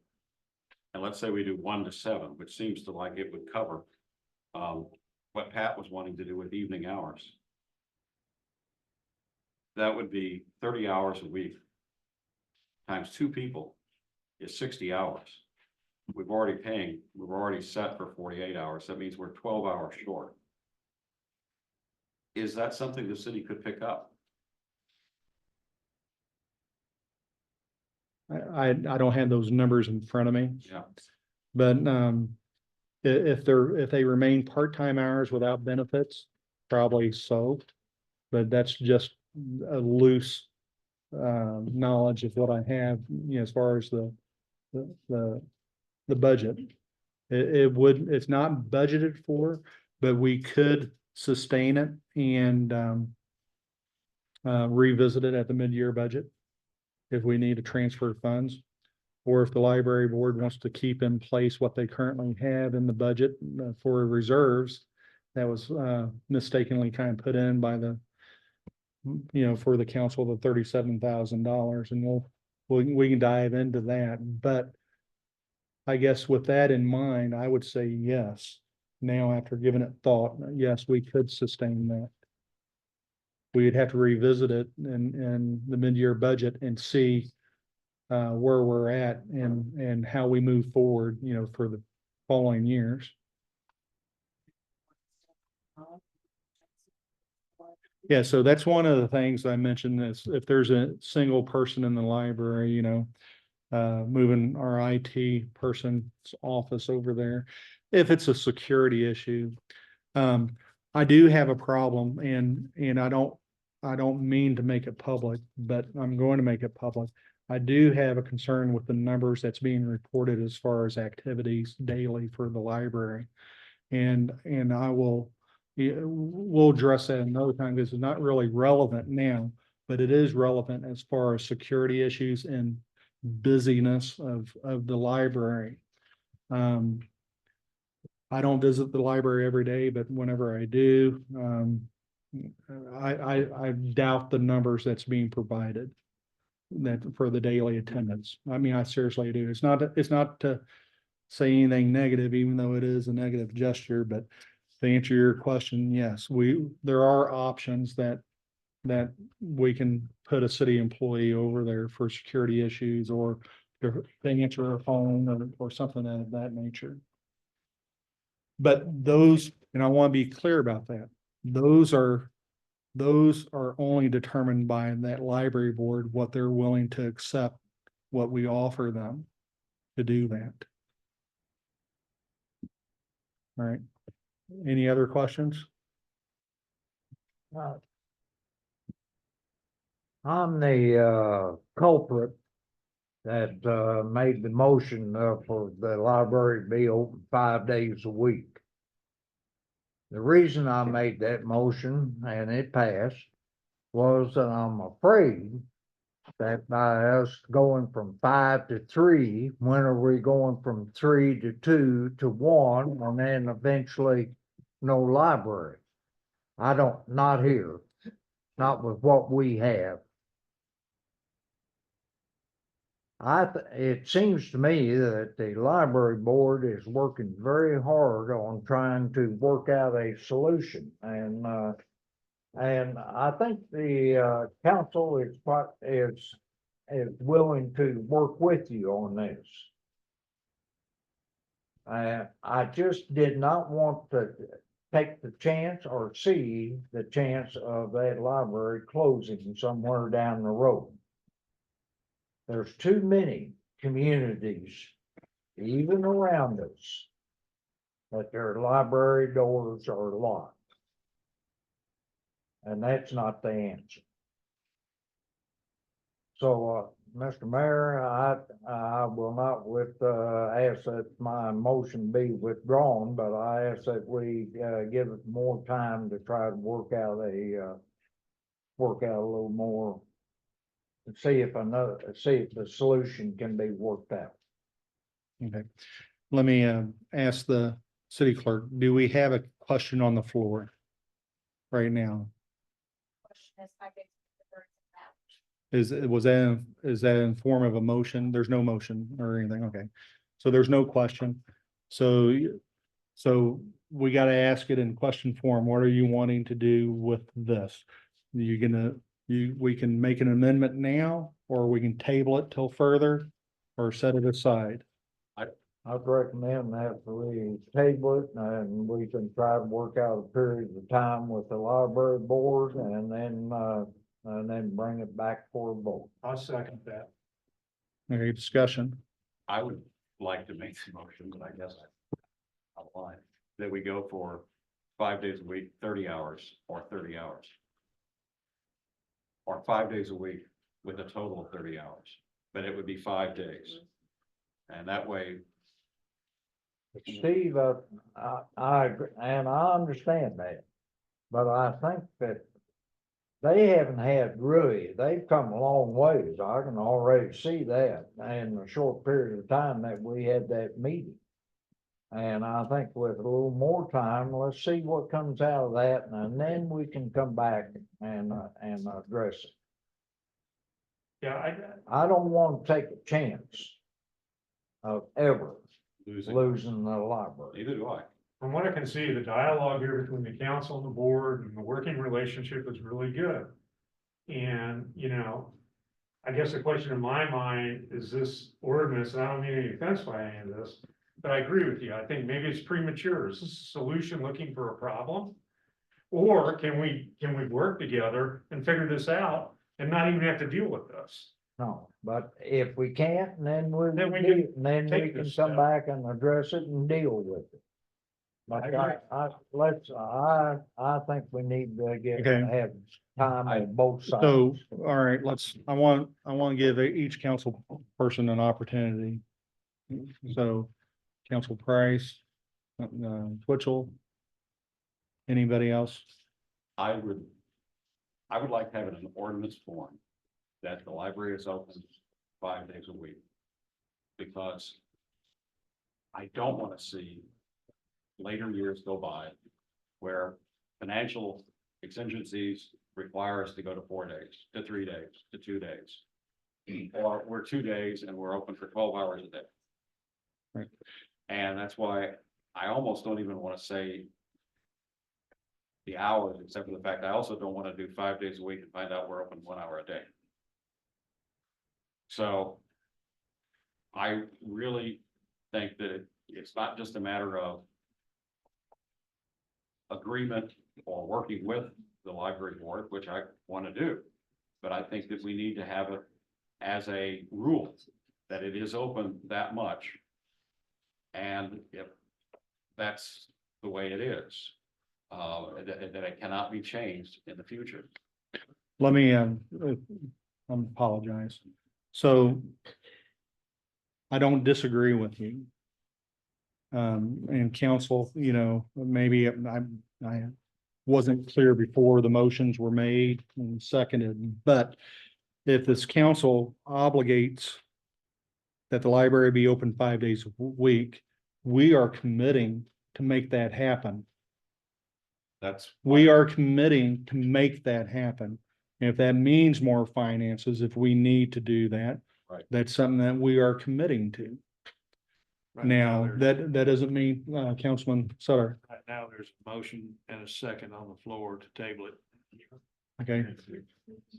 And let's say we do 1 to 7, which seems to like it would cover what Pat was wanting to do with evening hours. That would be 30 hours a week times 2 people is 60 hours. We've already set for 48 hours. That means we're 12 hours short. Is that something the city could pick up? I don't have those numbers in front of me. Yeah. But if they remain part-time hours without benefits, probably so. But that's just a loose knowledge of what I have, as far as the budget. It's not budgeted for, but we could sustain it and revisit it at the mid-year budget if we need to transfer funds, or if the library board wants to keep in place what they currently have in the budget for reserves that was mistakenly kind of put in by the, for the council, the $37,000, and we can dive into that. But I guess with that in mind, I would say yes. Now, after giving it thought, yes, we could sustain that. We'd have to revisit it in the mid-year budget and see where we're at and how we move forward, for the following years. Yeah, so that's one of the things I mentioned, is if there's a single person in the library, moving our IT person's office over there, if it's a security issue. I do have a problem, and I don't I don't mean to make it public, but I'm going to make it public. I do have a concern with the numbers that's being reported as far as activities daily for the library. And I will, yeah, we'll address that another time because it's not really relevant now, but it is relevant as far as security issues and busyness of the library. I don't visit the library every day, but whenever I do, I doubt the numbers that's being provided that for the daily attendance. I mean, I seriously do. It's not to say anything negative, even though it is a negative gesture, but to answer your question, yes, there are options that we can put a city employee over there for security issues or to answer a phone or something of that nature. But those, and I want to be clear about that, those are only determined by that library board, what they're willing to accept, what we offer them to do that. All right. Any other questions? I'm the culprit that made the motion for the library to be open 5 days a week. The reason I made that motion and it passed was that I'm afraid that by us going from 5 to 3, when are we going from 3 to 2 to 1 and then eventually no library? Not here, not with what we have. It seems to me that the library board is working very hard on trying to work out a solution, and I think the council is willing to work with you on this. I just did not want to take the chance or see the chance of that library closing somewhere down the road. There's too many communities, even around us, that their library doors are locked. And that's not the answer. So, Mr. Mayor, I will not ask that my motion be withdrawn, but I ask that we give it more time to try to work out a little more. See if the solution can be worked out. Okay. Let me ask the city clerk, do we have a question on the floor right now? Is that in form of a motion? There's no motion or anything. Okay. So there's no question. So we got to ask it in question form. What are you wanting to do with this? We can make an amendment now, or we can table it till further or set it aside. I'd recommend that we table it and we can try to work out a period of time with the library board and then bring it back for a vote. I'll second that. Any discussion? I would like to make the motion, but I guess I'll lie, that we go for 5 days a week, 30 hours or 30 hours. Or 5 days a week with a total of 30 hours, but it would be 5 days. And that way, Steve, I agree, and I understand that, but I think that they haven't had they've come a long ways. I can already see that in the short period of time that we had that meeting. And I think with a little more time, let's see what comes out of that, and then we can come back and address it. Yeah, I don't want to take a chance of ever losing the library. neither do I. from what I can see, the dialogue here between the council and the board and the working relationship is really good. And, I guess the question in my mind is this ordinance, and I don't mean any offense by any of this, but I agree with you. I think maybe it's premature. Is this a solution looking for a problem? Or can we work together and figure this out and not even have to deal with this? No, but if we can't, then we Then we can this come step. back and address it and deal with it. But I agree. I think we need to Okay. have time on both sides. So, all right, I want to give each council person an opportunity. So, Council Price, Twitchell. Anybody else? I would like to have it in ordinance form that the library is open 5 days a week. Because I don't want to see later years go by where financial exigencies require us to go to 4 days, to 3 days, to 2 days. Or we're 2 days and we're open for 12 hours a day. Right. And that's why I almost don't even want to say the hours, except for the fact I also don't want to do 5 days a week and find out we're open 1 hour a day. So I really think that it's not just a matter of agreement or working with the library board, which I want to do. But I think that we need to have it as a rule that it is open that much. And if that's the way it is, that it cannot be changed in the future. Let me, apologize. So I don't disagree with you. And council, you know, maybe I wasn't clear before the motions were made and seconded, but if this council obligates that the library be open 5 days a week, we are committing to make that happen. We are committing to make that happen. And if that means more finances, if we need to do that, Right. That's something that we are committing to. Now, that doesn't mean, Councilman Sutter, Right now, there's a motion and a second on the floor to table it. okay?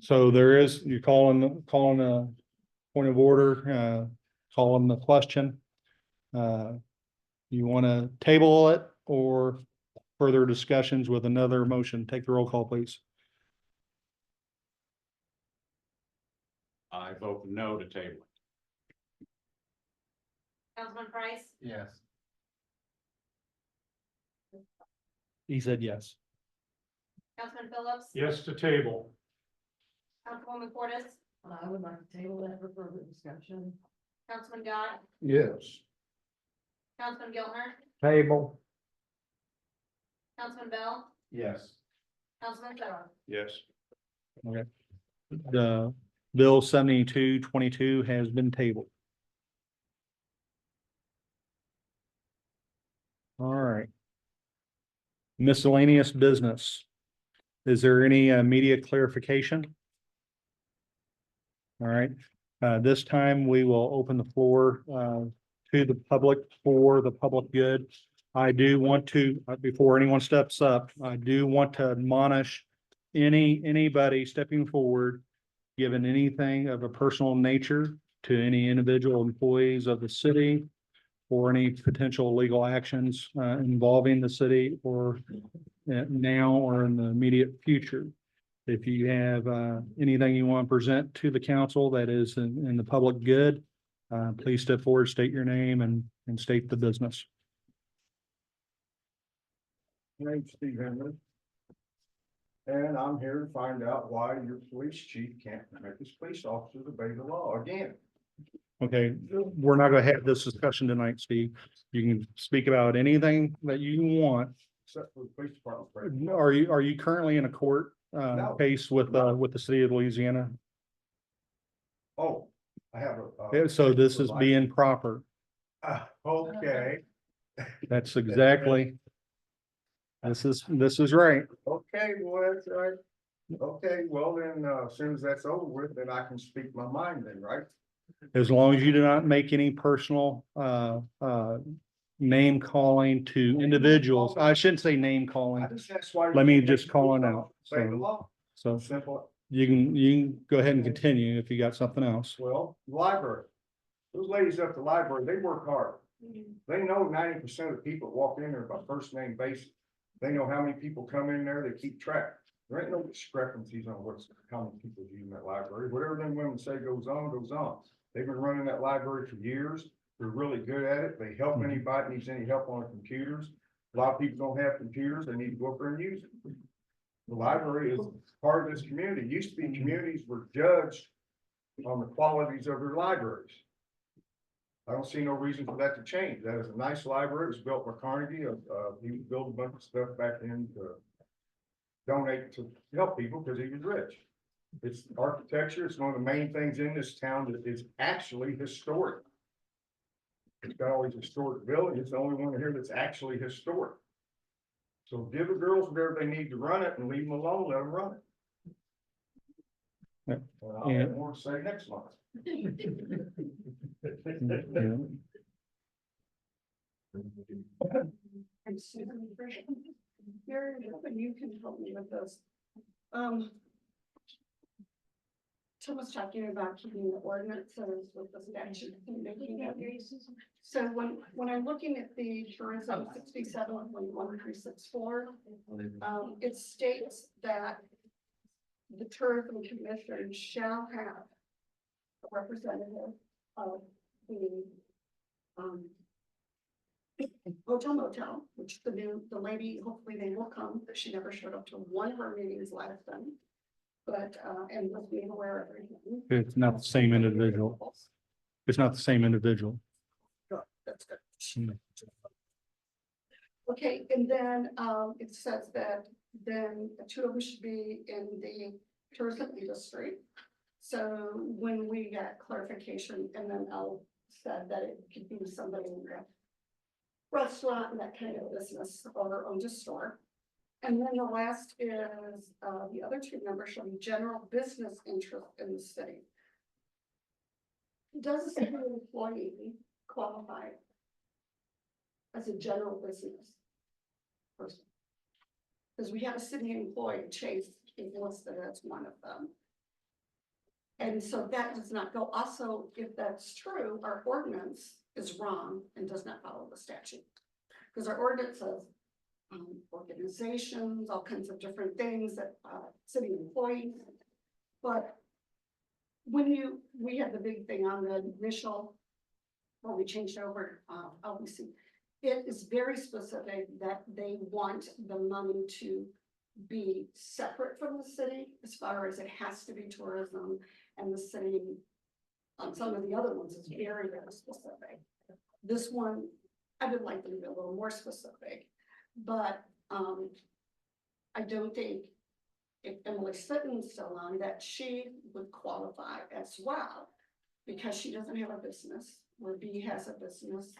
So there is, you're calling a point of order, calling the question. You want to table it or further discussions with another motion? Take the roll call, please. I vote no to table it. Councilman Price, Yes. He said yes. Councilman Phillips, Yes to table. Councilwoman Portis, I would like to table that for further discussion. Councilman Dodd, Yes. Councilman Giltner, Table. Councilman Bell, Yes. Councilman Sutter. Yes. The bill 7222 has been tabled. All right. Miscellaneous business. Is there any immediate clarification? All right, this time we will open the floor to the public for the public good. I do want to, before anyone steps up, I do want to admonish anybody stepping forward, given anything of a personal nature to any individual employees of the city or any potential legal actions involving the city or now or in the immediate future. If you have anything you want to present to the council that is in the public good, please step forward, state your name and state the business. My name's Steve Henry. And I'm here to find out why your police chief can't make his police officers obey the law again. Okay, we're not gonna have this discussion tonight, Steve. You can speak about anything that you want. Except for the police department. Are you currently in a court No. case with the city of Louisiana? Oh, I have So this is being proper. Okay, That's exactly. This is right. okay, well, that's right. Okay, well then, as soon as that's over with, then I can speak my mind then, right? As long as you do not make any personal name calling to individuals. I shouldn't say name calling. I just asked why. Let me just call it out. Say the law, So simple. you can go ahead and continue if you got something else. Well, library. Those ladies at the library, they work hard. They know 90% of the people that walk in there by first name basis. They know how many people come in there, they keep track. There ain't no discrepancies on how many people use that library. Whatever them women say goes on, goes on. They've been running that library for years. They're really good at it. They help anybody needs any help on computers. A lot of people don't have computers. They need to go up there and use it. library is part of this community. Used to be communities were judged on the qualities of their libraries. I don't see no reason for that to change. That is a nice library. It was built by Carnegie. He built a bunch of stuff back then to donate to help people because he was rich. It's architecture. It's one of the main things in this town that is actually historic. It's got all these historic buildings. It's the only one here that's actually historic. So give the girls whatever they need to run it and leave them alone, let them run it. Yep. And I'll have more to say next month. Yeah. I'm Susan Frisch. Here, you can help me with this. Tim was talking about keeping the ordinances with the statute and making it. So when I'm looking at the tourism 67.1364, it states that the tourism commission shall have a representative of the hotel motel, which the lady, hopefully they will come, but she never showed up to one of our meetings last time. But, and was being aware of everything. It's not the same individual. It's not the same individual. Good, that's good. Okay, and then, it says that then the two of them should be in the tourism industry. So when we got clarification, and then Al said that it could be somebody in the restaurant and that kind of business or owned a store. And then the last is, the other two members shall be general business interest in the city. Does a city employee qualify as a general business person? Because we have a city employee, Chase is listed as one of them. And so that does not go. Also, if that's true, our ordinance is wrong and does not follow the statute. Because our ordinance says organizations, all kinds of different things that city employees. But when we had the big thing on the initial, when we changed over LBC, it is very specific that they want the money to be separate from the city as far as it has to be tourism, and the city on some of the other ones is very, very specific. This one, I would like them to be a little more specific. But I don't think if Emily Sitton's still on that she would qualify as well. Because she doesn't have a business, where B has a business.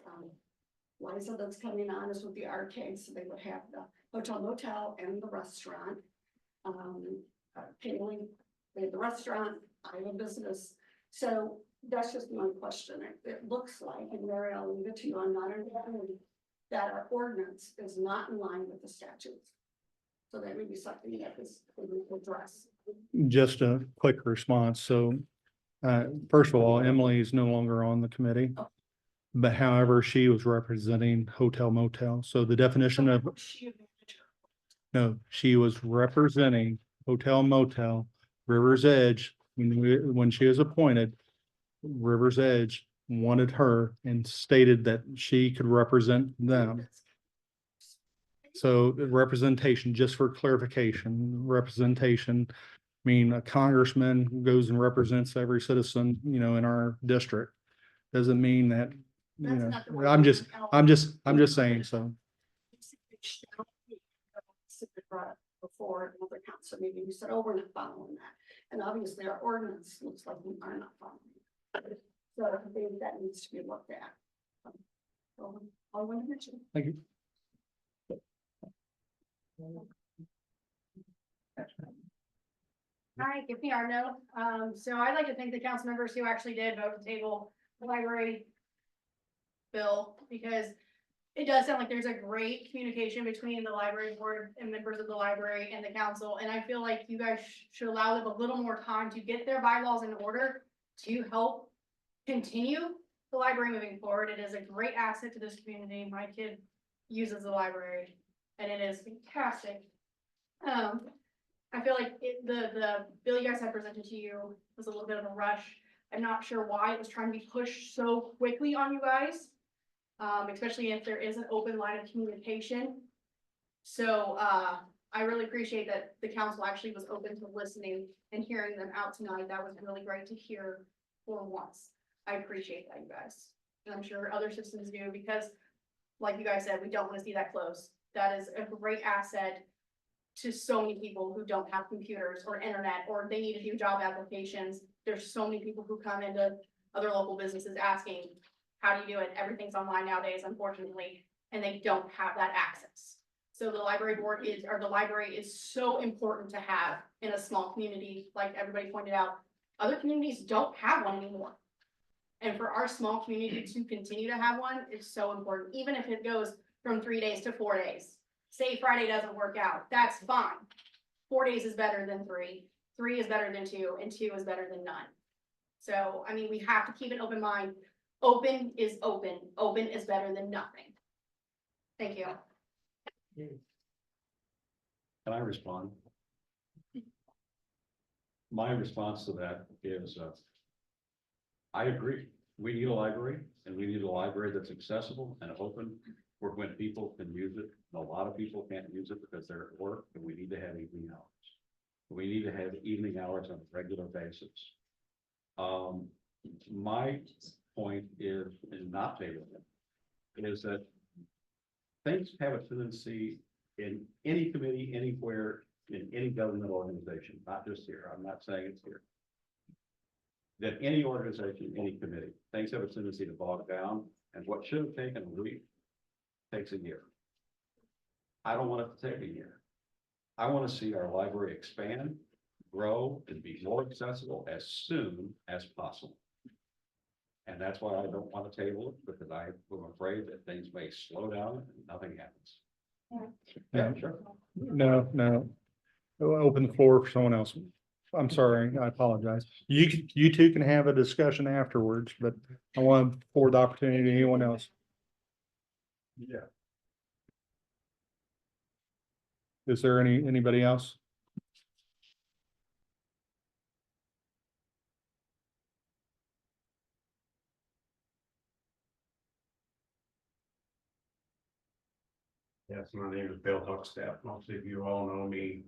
Liza that's coming on is with the arcade, so they would have the hotel motel and the restaurant. Kaylee, they have the restaurant, I have a business. So that's just my question. It looks like, and Mary, I'll leave it to you, I'm not understanding that our ordinance is not in line with the statutes. So that would be something that is addressed. Just a quick response. So, first of all, Emily is no longer on the committee. But however, she was representing hotel motel. So the definition of, no, she was representing hotel motel, River's Edge. When she was appointed, River's Edge wanted her and stated that she could represent them. So the representation, just for clarification, representation, I mean, a congressman goes and represents every citizen, in our district. Doesn't mean that, I'm just saying so. Before another council meeting, you said, oh, we're not following that. And obviously our ordinance looks like we are not following it. So I think that needs to be looked at. So I want to mention. Thank you. Hi, Tiffany Arno. So I'd like to thank the council members who actually did vote to table the library bill, because it does sound like there's a great communication between the library board and members of the library and the council. And I feel like you guys should allow them a little more time to get their bylaws in order to help continue the library moving forward. It is a great asset to this community. My kid uses the library and it is fantastic. I feel like the bill you guys had presented to you was a little bit of a rush. I'm not sure why it was trying to be pushed so quickly on you guys. Especially if there is an open line of communication. So I really appreciate that the council actually was open to listening and hearing them out tonight. That was really great to hear for once. I appreciate that, you guys. And I'm sure other citizens do, because like you guys said, we don't want to see that close. That is a great asset to so many people who don't have computers or internet, or they need to do job applications. There's so many people who come into other local businesses asking, how do you do it? Everything's online nowadays, unfortunately, and they don't have that access. So the library board is, or the library is so important to have in a small community, like everybody pointed out. Other communities don't have one anymore. And for our small community to continue to have one is so important, even if it goes from 3 days to 4 days. Say Friday doesn't work out, that's fine. 4 days is better than 3, 3 is better than 2, and 2 is better than none. So, I mean, we have to keep an open mind. Open is open, open is better than nothing. Thank you. Can I respond? My response to that is, I agree. We need a library, and we need a library that's accessible and open for when people can use it. A lot of people can't use it because they're at work, and we need to have evening hours. We need to have evening hours on a regular basis. My point is, in not tabling it, is that things have a tendency in any committee, anywhere, in any government organization, not just here. I'm not saying it's here. That any organization, any committee, things have a tendency to bog down, and what should have taken a week takes a year. I don't want it to take a year. I want to see our library expand, grow, and be more accessible as soon as possible. And that's why I don't want to table it, because I'm afraid that things may slow down and nothing happens. Yeah, sure. No. Open the floor for someone else. I'm sorry, I apologize. You two can have a discussion afterwards, but I want to forward the opportunity to anyone else. Yeah. Is there anybody else? Yes, my name is Bill Huckstaff. Most of you all know me.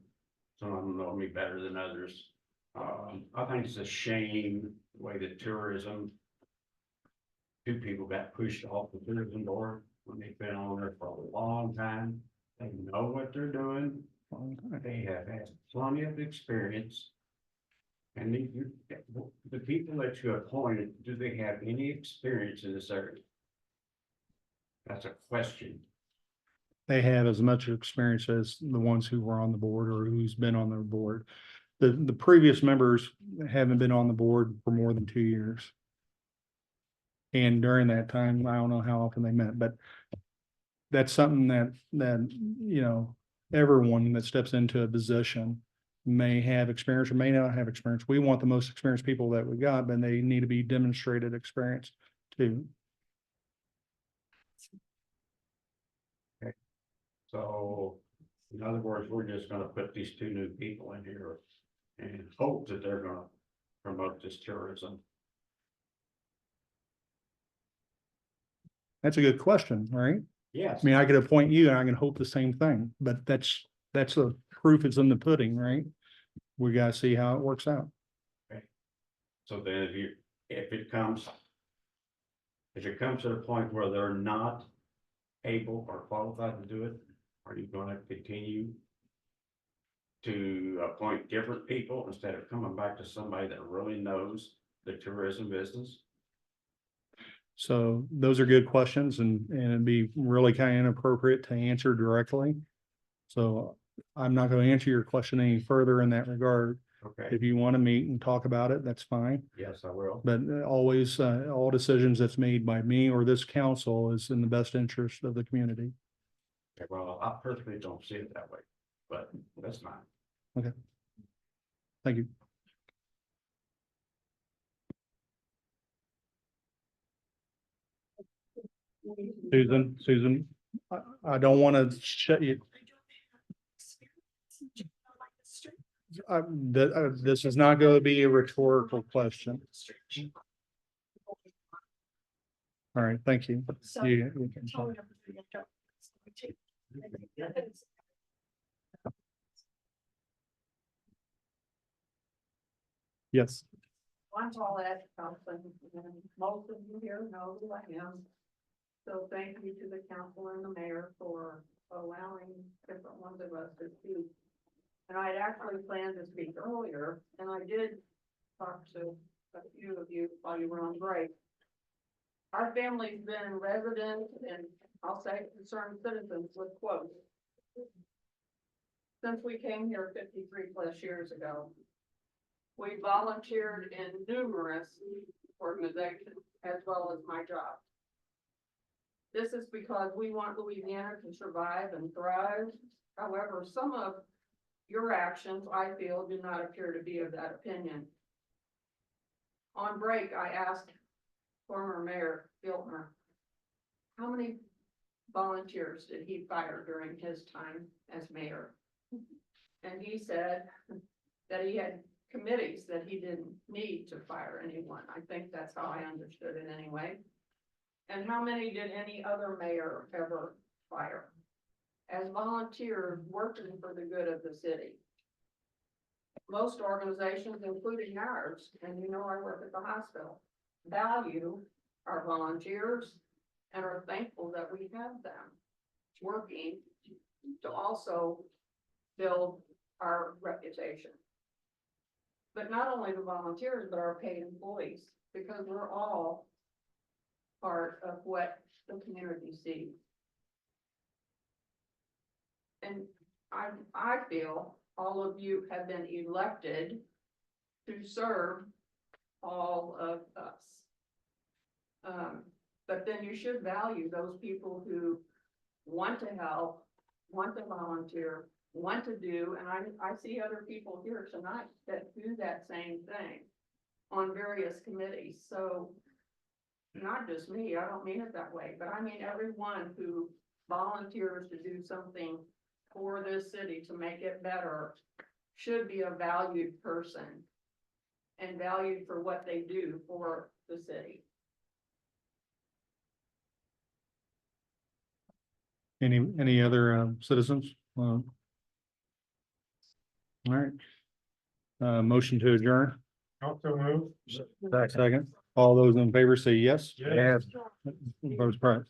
Some of them know me better than others. I think it's a shame the way that tourism. 2 people got pushed off the tourism board when they've been on there for a long time. They know what they're doing. They have had plenty of experience. And the people that you appointed, do they have any experience in this area? That's a question. They have as much experience as the ones who were on the board or who's been on their board. The previous members haven't been on the board for more than 2 years. And during that time, I don't know how often they met, but that's something that, you know, everyone that steps into a position may have experience or may not have experience. We want the most experienced people that we got, but they need to be demonstrated experience too. So, in other words, we're just gonna put these 2 new people in here and hope that they're gonna promote this tourism. That's a good question, right? Yes. I mean, I could appoint you and I can hope the same thing, but that's the proof is in the pudding, right? We gotta see how it works out. So then if it comes to the point where they're not able or qualified to do it, are you gonna continue to appoint different people instead of coming back to somebody that really knows the tourism business? So those are good questions and it'd be really kind of inappropriate to answer directly. So I'm not going to answer your question any further in that regard. Okay, If you want to meet and talk about it, that's fine. yes, I will. But always, all decisions that's made by me or this council is in the best interest of the community. Okay, well, I personally don't see it that way, but that's fine. Thank you. Susan, I don't want to shut you. This is not going to be a rhetorical question. All right, thank you. So- You can talk. Yes. I'm Paulette Thompson, and most of you here know who I am. So thank you to the council and the mayor for allowing different ones of us to speak. And I'd actually planned to speak earlier, and I did talk to a few of you while you were on break. Our family's been residents and I'll say concerned citizens with quotes since we came here 53 plus years ago. We volunteered in numerous organizations as well as my job. This is because we want Louisiana to survive and thrive. However, some of your actions, I feel, do not appear to be of that opinion. On break, I asked former Mayor Giltner, how many volunteers did he fire during his time as mayor? And he said that he had committees that he didn't need to fire anyone. I think that's how I understood it anyway. And how many did any other mayor ever fire as volunteers working for the good of the city? Most organizations, including ours, and you know I work at the hospital, value our volunteers and are thankful that we have them working to also build our reputation. But not only the volunteers, but our paid employees, because we're all part of what the community sees. And I feel all of you have been elected to serve all of us. But then you should value those people who want to help, want to volunteer, want to do, and I see other people here tonight that do that same thing on various committees. So not just me, I don't mean it that way, but I mean everyone who volunteers to do something for this city to make it better should be a valued person and valued for what they do for the city. Any other citizens? All right. Motion to adjourn. Also move. Second. All those in favor say yes. Yes. Votes present.